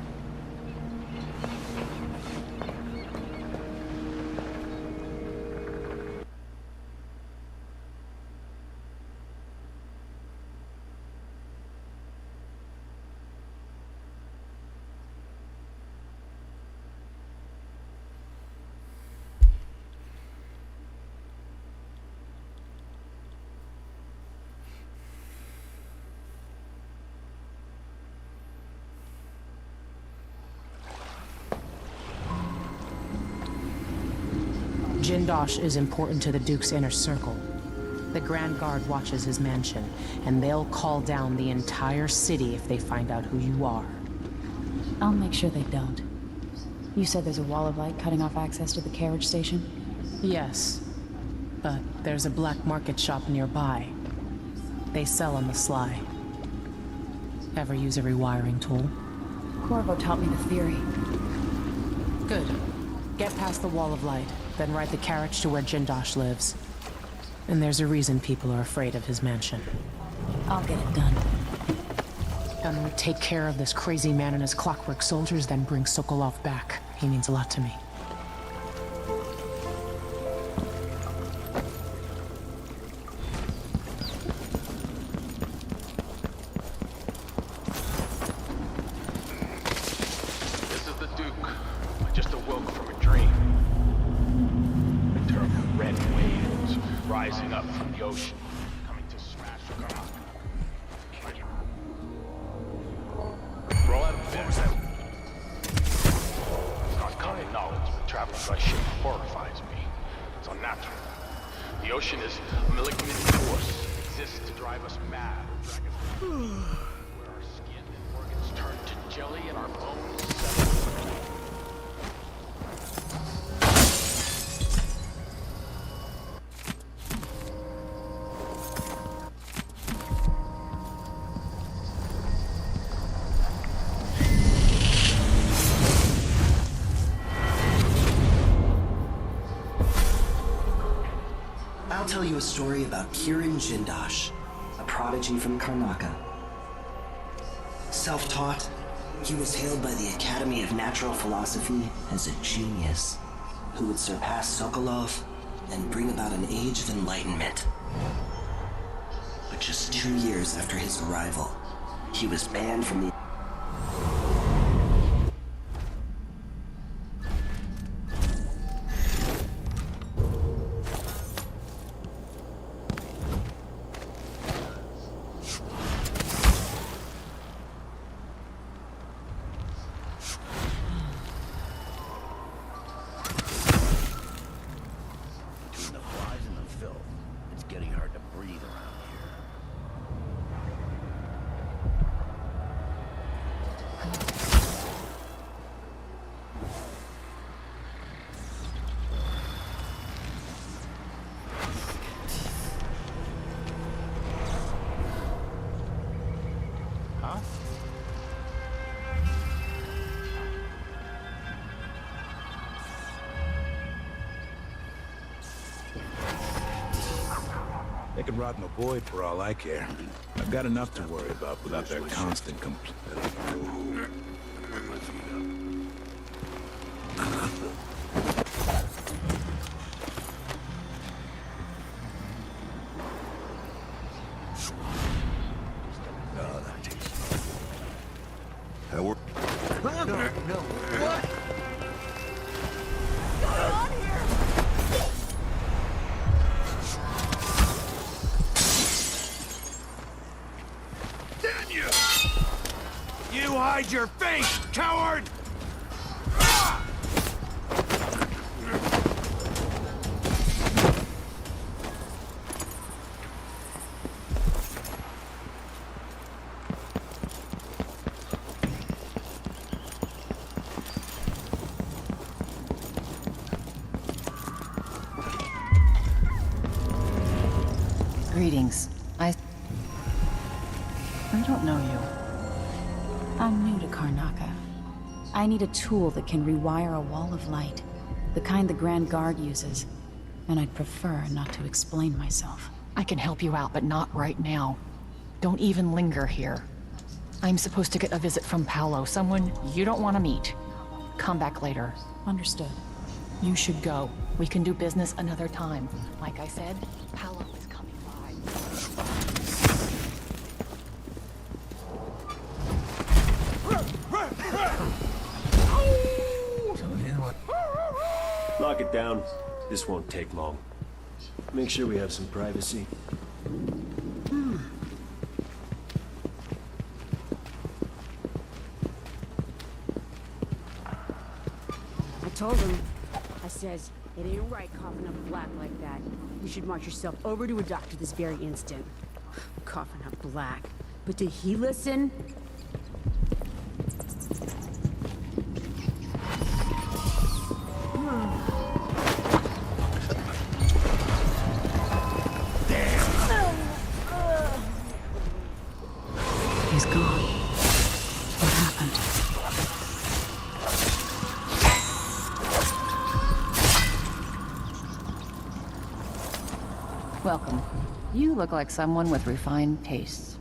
Jindosh is important to the Duke's inner circle. The Grand Guard watches his mansion, and they'll call down the entire city if they find out who you are. I'll make sure they don't. You said there's a wall of light cutting off access to the carriage station? Yes, but there's a black market shop nearby. They sell on the sly. Ever use a rewiring tool? Corvo taught me the theory. Good. Get past the wall of light, then ride the carriage to where Jindosh lives. And there's a reason people are afraid of his mansion. I'll get it done. And we take care of this crazy man and his clockwork soldiers, then bring Sokolov back. He means a lot to me. This is the Duke. I just awoke from a dream. Terrible red waves rising up from the ocean, coming to smash the rock. Roll out of bed. It's not common knowledge, but traveling by ship horrifies me. It's unnatural. The ocean is a malignant force. It exists to drive us mad or drag us where our skin and organs turn to jelly and our bones settle. tell you a story about Kirin Jindosh, a prodigy from Karnaka. Self-taught, he was hailed by the Academy of Natural Philosophy as a genius who would surpass Sokolov and bring about an age of enlightenment. But just 2 years after his arrival, he was banned from the They could rot in the void for all I care. I've got enough to worry about without their constant Hide your face, coward! Greetings. I don't know you. I'm new to Karnaka. I need a tool that can rewire a wall of light, the kind the Grand Guard uses, and I'd prefer not to explain myself. I can help you out, but not right now. Don't even linger here. I'm supposed to get a visit from Paolo, someone you don't want to meet. Come back later. Understood. You should go. We can do business another time. Like I said, Paolo is coming by. Lock it down. This won't take long. Make sure we have some privacy. I told him. I says, it ain't right coughing up black like that. You should march yourself over to a doctor this very instant. Coughing up black. But did he listen? He's gone. What happened? Welcome. You look like someone with refined tastes.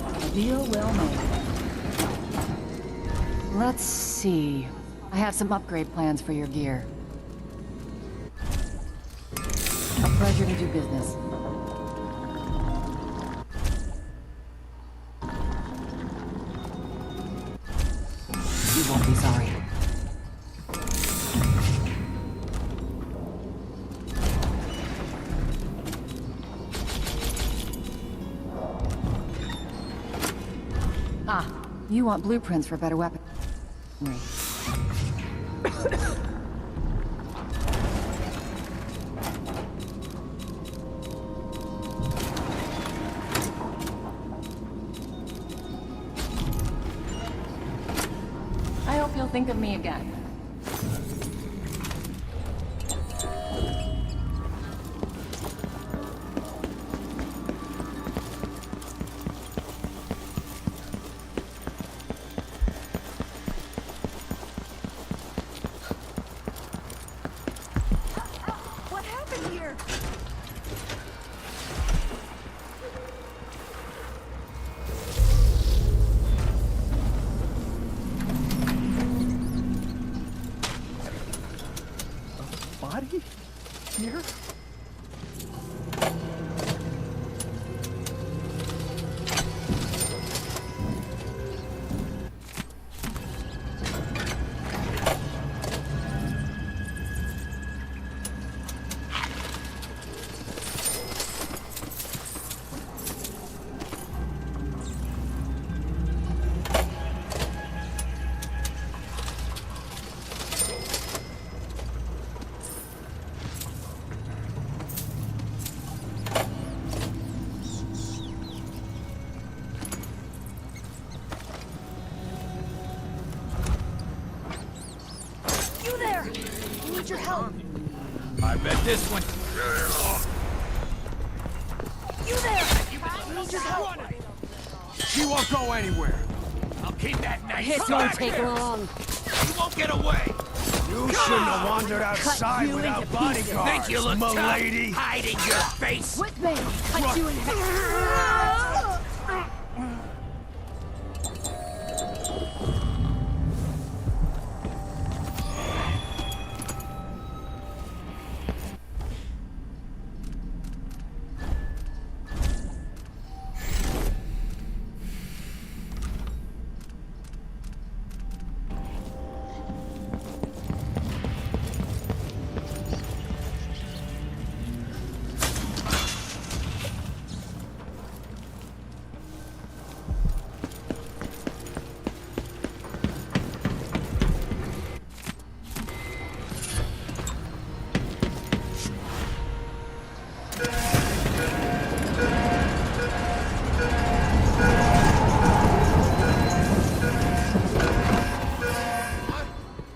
A deal well made. Let's see. I have some upgrade plans for your gear. A pleasure to do business. You won't be sorry. Ah, you want blueprints for better weaponry. I hope you'll think of me again. I bet this one. You there! Just help! She won't go anywhere. I'll keep that knife. It won't take long. She won't get away. You shouldn't have wandered outside without bodyguards, Think you look tough, m'lady. hiding your face? With me! Cut you in half!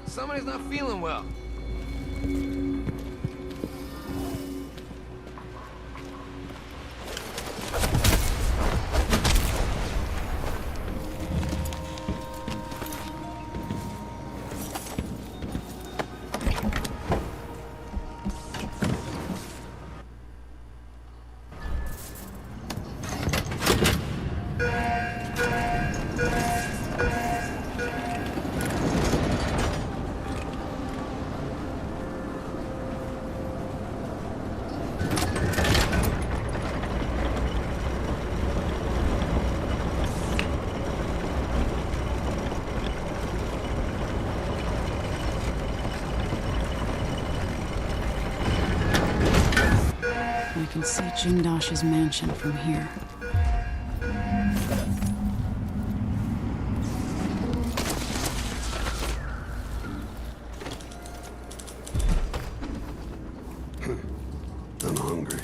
Somebody's not feeling well. I can see Jindash's mansion from here. I'm hungry.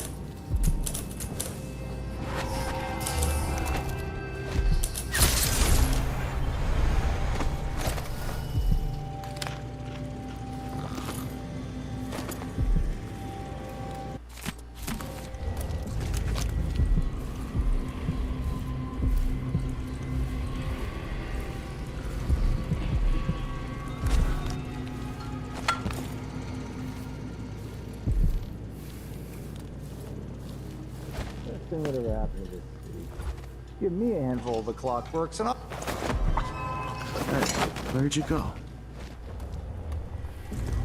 Whatever happened to this city? Give me a handful of the clockworks and I'll... Hey, where'd you go?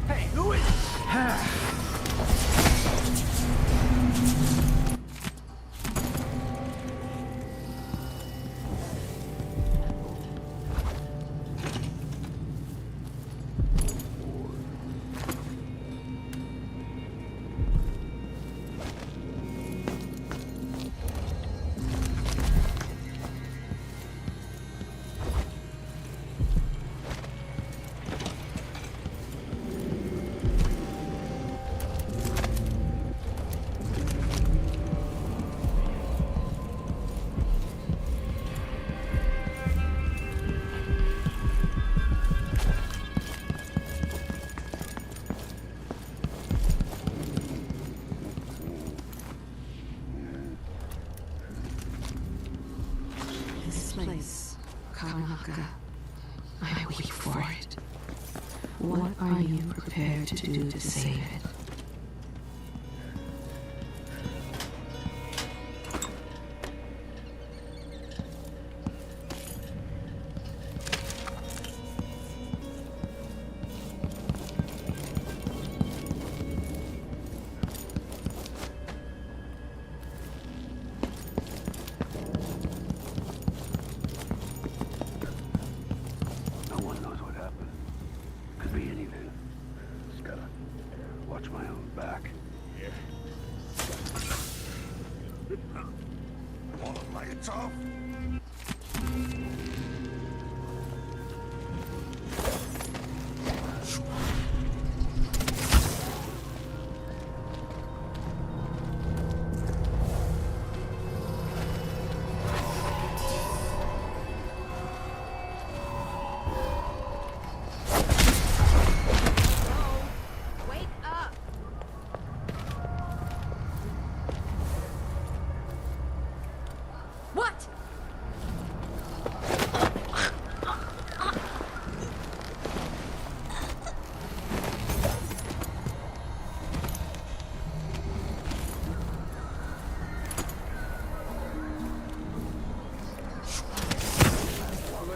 Hey, who is... This place, Karanaka, I weep for it. What are you prepared to do to save it? No one knows what happened. Could be anything. Just gotta watch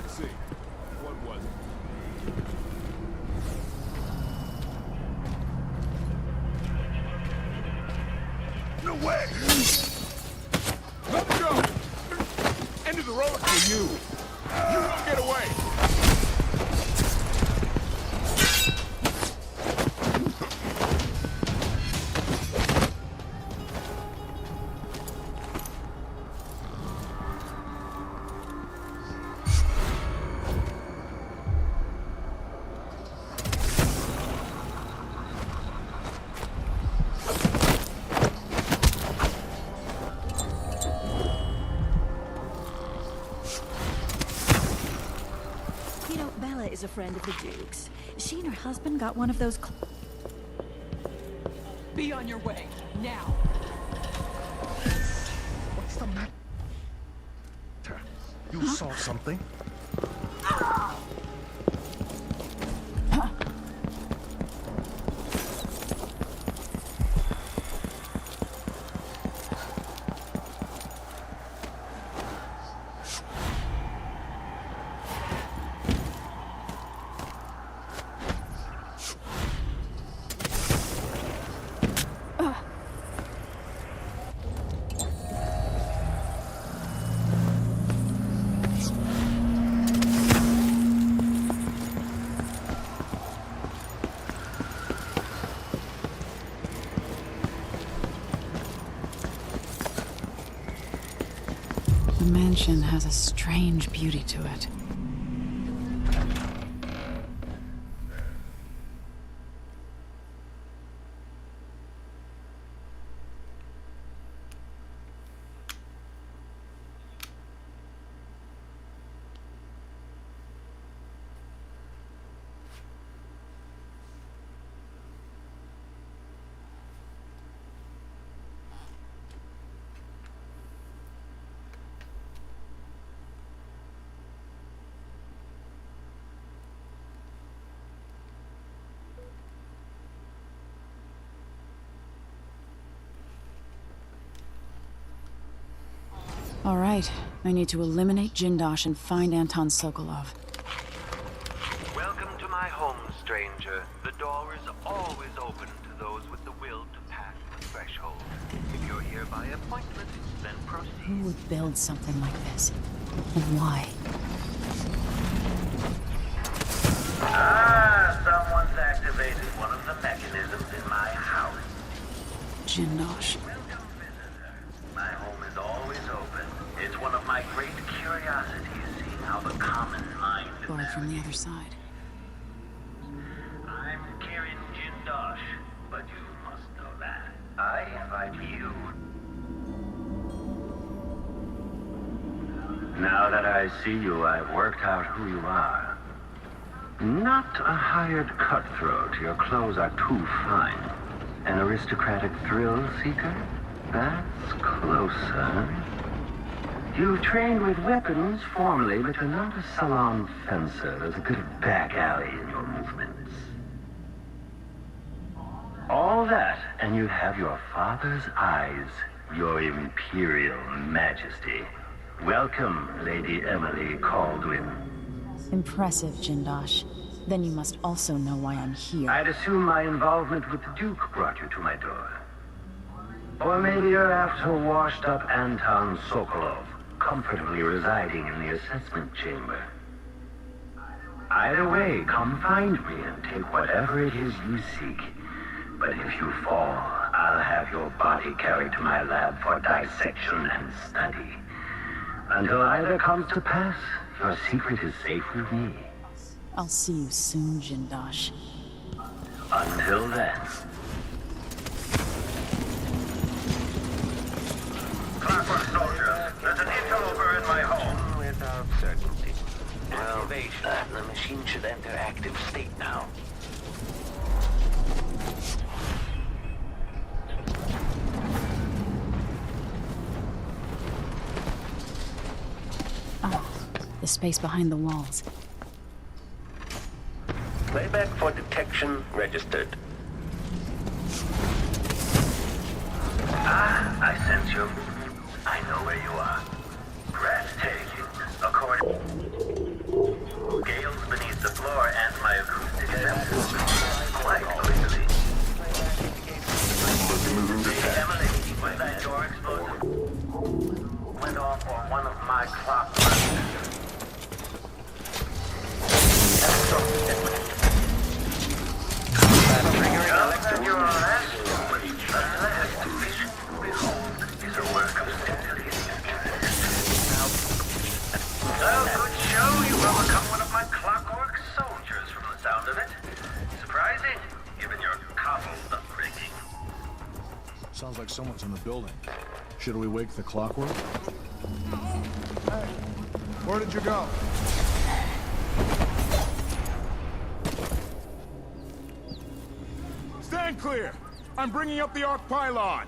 Let's see. What was it? No way! Let go! End of the road for you! You won't get away! You know, Bella is a friend of the Duke's. She and her husband got one of those... Be on your way, now. What's the matter? You saw something? The mansion has a strange beauty to it. All right, I need to eliminate Jindosh and find Anton Sokolov. Welcome to my home, stranger. The door is always open to those with the will to pass the threshold. If you're here by appointment, then proceed. Who would build something like this? And why? Ah, someone's activated one of the mechanisms in my house. Jindosh. Welcome, visitor. My home is always open. It's one of my great curiosities, seeing how the common mind... Board from the other side. I'm Kieran Jindosh, but you must know that. I invite you. Now that I see you, I've worked out who you are. Not a hired cutthroat. Your clothes are too fine. An aristocratic thrill seeker? That's closer. You've trained with weapons formerly, but you're not a salon fencer. There's a bit of back alley in your movements. All that, and you have your father's eyes, your imperial majesty. Welcome, Lady Emily Caldwin. Impressive, Jindosh. Then you must also know why I'm here. I'd assume my involvement with the Duke brought you to my door. Or maybe you're after washed-up Anton Sokolov, comfortably residing in the assessment chamber. Either way, come find me and take whatever it is you seek. But if you fall, I'll have your body carried to my lab for dissection and study. Until either comes to pass, your secret is safe with me. I'll see you soon, Jindosh. Until then. Clockwork soldier, there's an interloper in my home. Without certainty. Activation. The machine should enter active state now. The space behind the walls. Playback for detection registered. Ah, I sense your movement. I know where you are. Breathtaking, according... someone's in the building. Should we wake the clockwork? Hey, where did you go? Stand clear! I'm bringing up the arc pylon!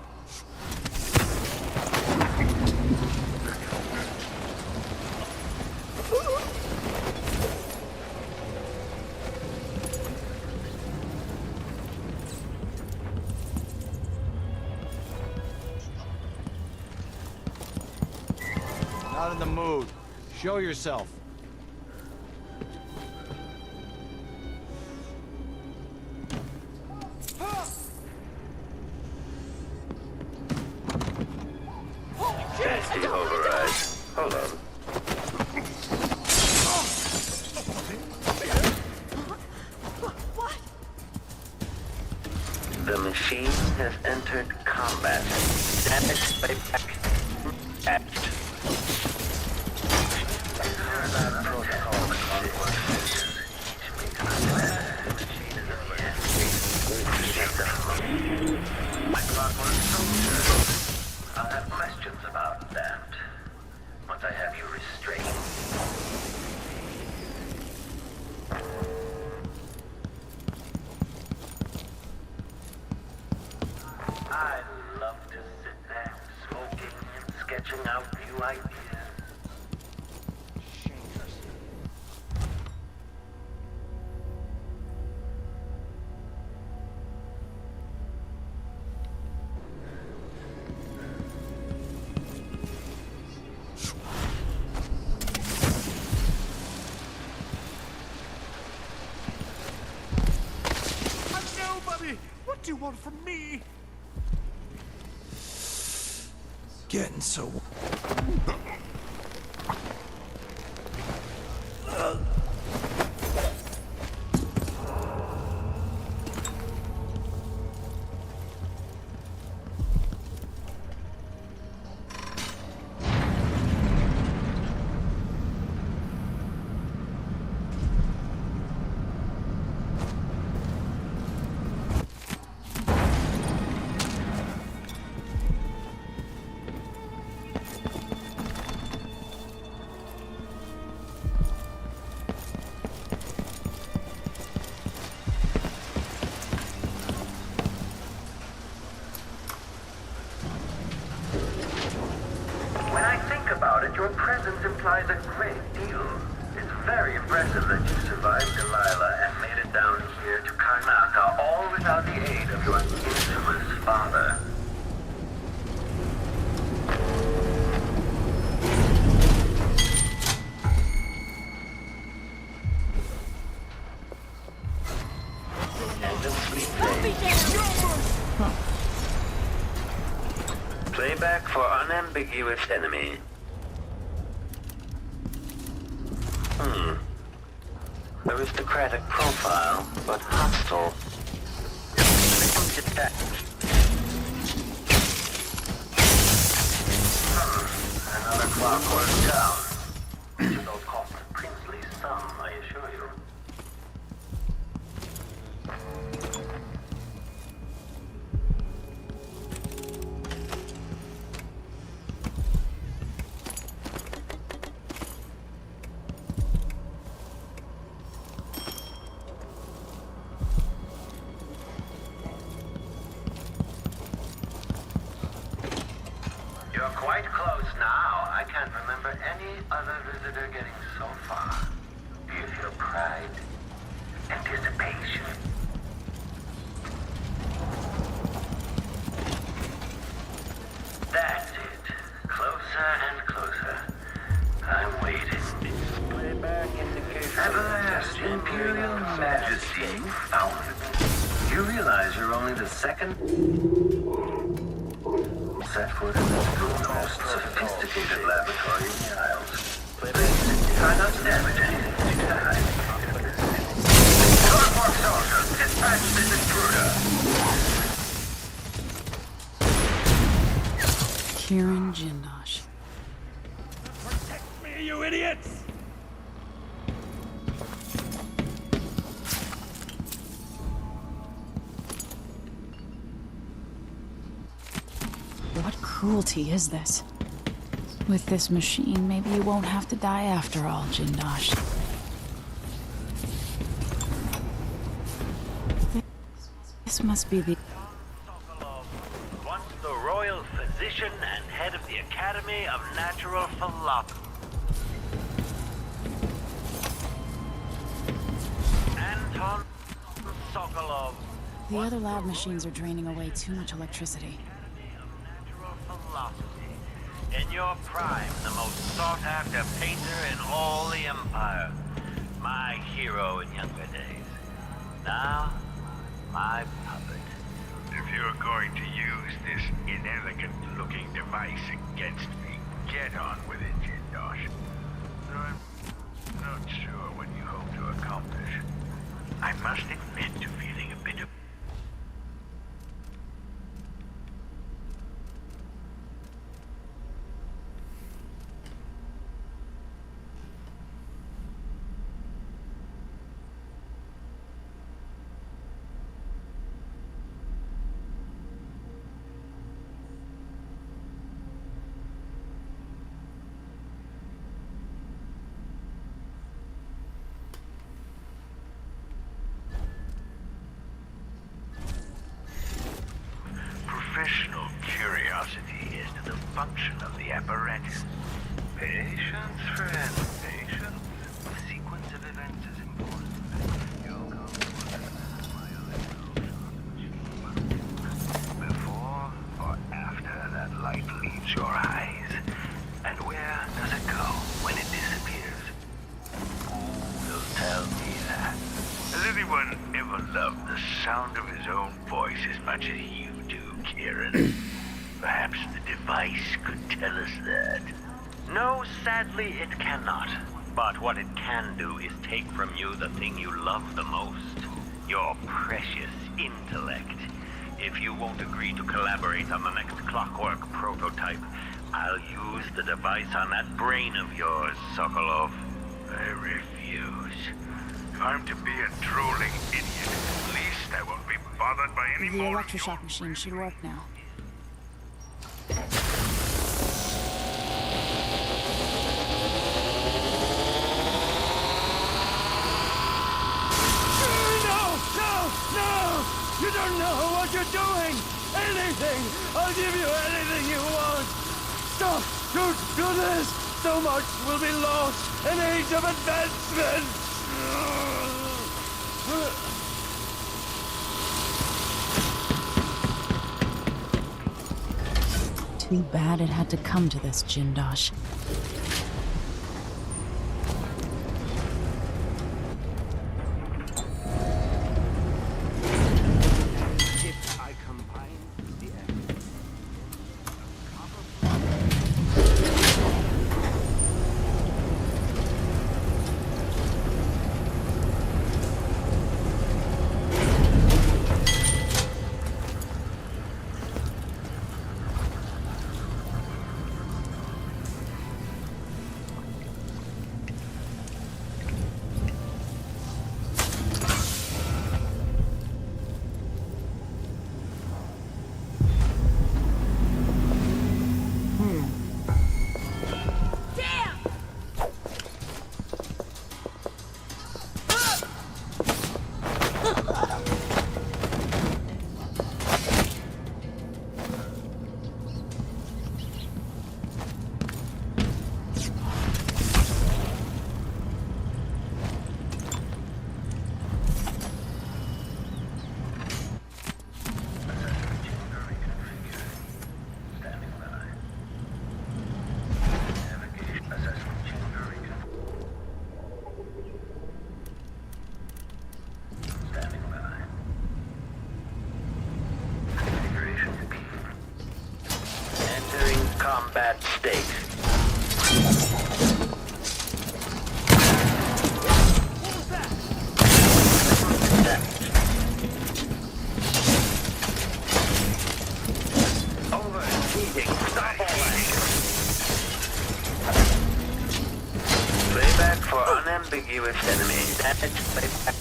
Not in the mood. Show yourself. Fancy override. Hold on. What? The machine has entered combat. Damaged by patched. My clockwork soldier. I'll have questions about that once I have you restrained. I love to sit there smoking and sketching out new ideas. What do you want from me? Getting so... When I think about it, your presence implies a great deal. It's very impressive that you survived Delilah and made it down here to Karnaca, all without the aid of your infamous father. End of sleep Playback for unambiguous enemy. Aristocratic profile, but hostile. Detached. Another clockwork down. Which will cost a princely sum, I assure you. You're quite close now. I can't remember any other visitor getting so far. Do you feel pride? Anticipation? That's it. Closer and closer. I'm waiting. Playback indication. At last, Imperial Majesty found it. You realize you're only the second set foot in this most sophisticated laboratory in the Isles. Please, try not to damage anything too high. Clockwork soldier, dispatch this intruder. Kieran Jindosh. Protect me, you idiots! cruelty is this? With this machine, maybe you won't have to die after all, Jindosh. This must be the... Once the royal physician and head of the Academy of Natural Philosophy. Anton Sokolov. The other lab machines are draining away too much electricity. Philosophy. In your prime, the most sought-after painter in all the Empire. My hero in younger days. Now, my puppet. If you're going to use this inelegant-looking device against me, get on with it, Jindosh. Though I'm not sure what you hope to accomplish. I must admit to feeling a bit of... Professional curiosity as to the function of the apparatus. Patience, friend, patience. The sequence of events is important. Before or after that light leaves your eyes? And where does it go when it disappears? Who will tell me that? Has anyone ever loved the sound of his own voice as much as you do, Kieran? Perhaps the device could tell us that. No, sadly, it cannot. But what it can do is take from you the thing you love the most. Your precious intellect. If you won't agree to collaborate on the next Clockwork prototype, I'll use the device on that brain of yours, Sokolov. I refuse. If I'm to be a drooling idiot, at least I won't be bothered by any The more... electroshock machine should work now. No! You don't know what you're doing! Anything! I'll give you anything you want! Stop! Don't do this! So much will be lost! An age of advancement! Too bad it had to come to this, Jindosh. Combat state. Overheating. Stop all action. Playback for unambiguous enemy. Damage playback.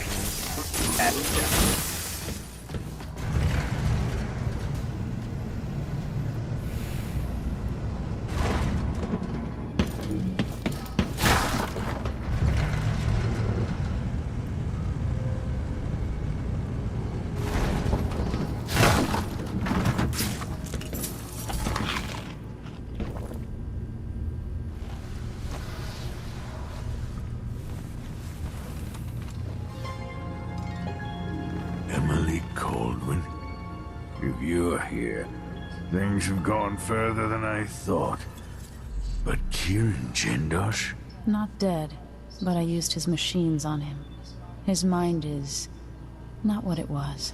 you're here. Things have gone further than I thought. But Kieran Jindosh? Not dead, but I used his machines on him. His mind is not what it was.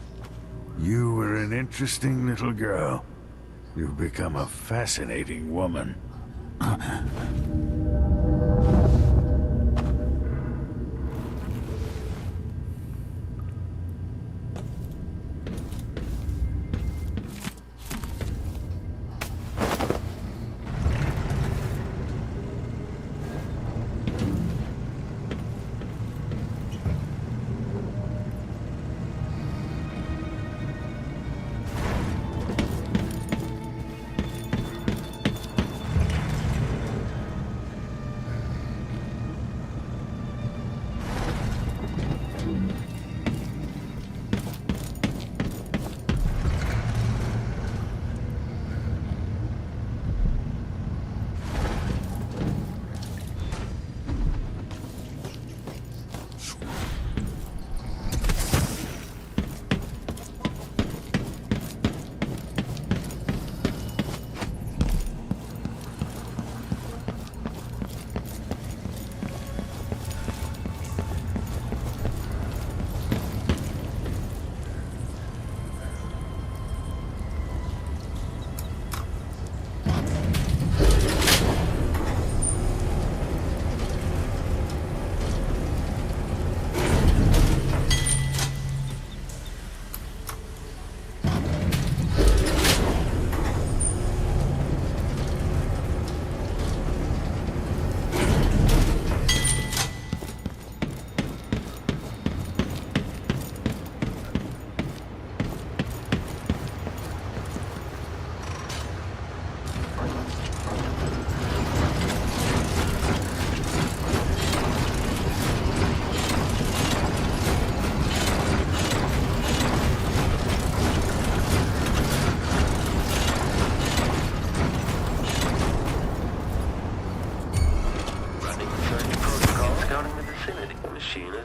You were an interesting little girl. You've become a fascinating woman.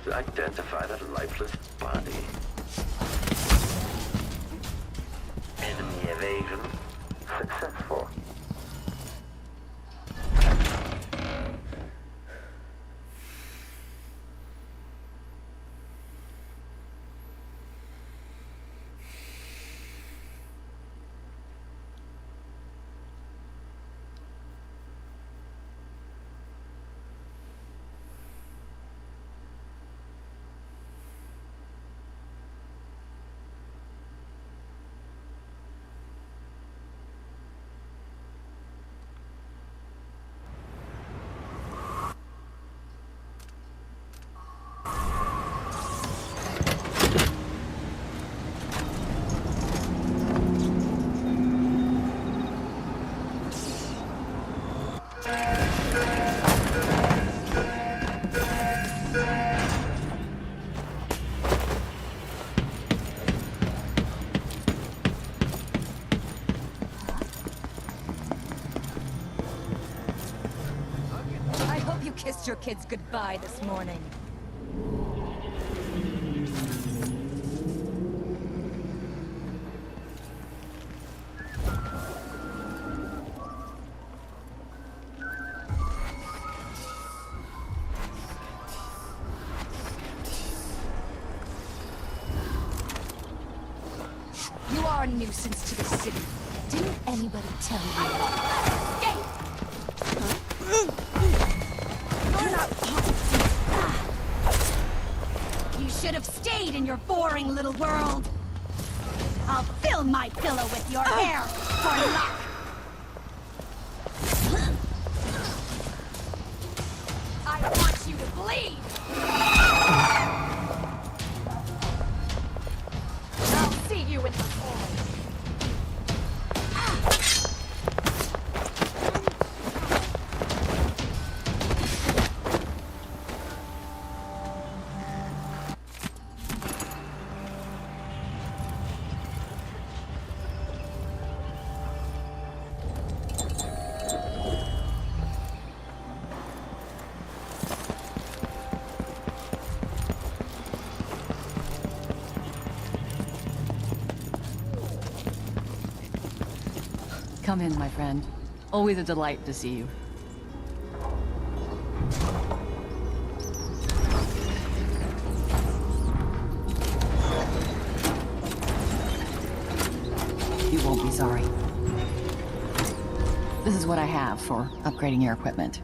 Identified a lifeless body. Enemy evasion successful. I hope you kissed your kids goodbye this morning. You are a nuisance to the city. Didn't anybody tell you? Escape! You're not You should have stayed in your boring little world. I'll fill my pillow with your hair for luck. I want you to bleed. I'll see you in the forest. Come in, my friend. Always a delight to see you. You won't be sorry. This is what I have for upgrading your equipment.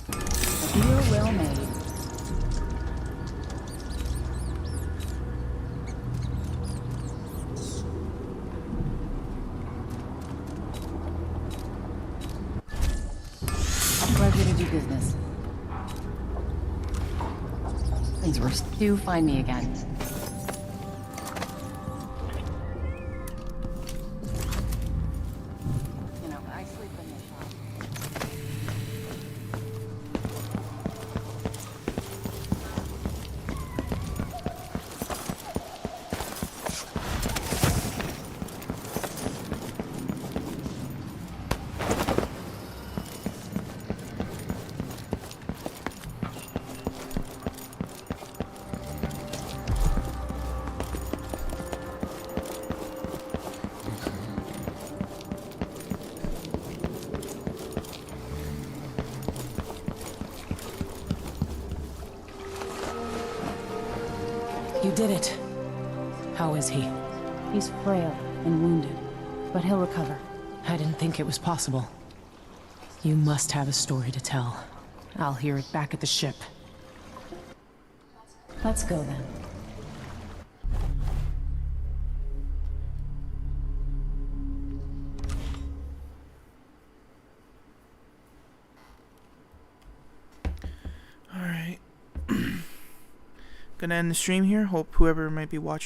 A deal well made. Pleasure to do business. Please, do find me again. You know, I sleep in the shop. You did it. How is he? He's frail and wounded, but he'll recover. I didn't think it was possible. You must have a story to tell. I'll hear it back at the ship. Let's go then. Alright. Gonna end the stream here. Hope whoever might be watching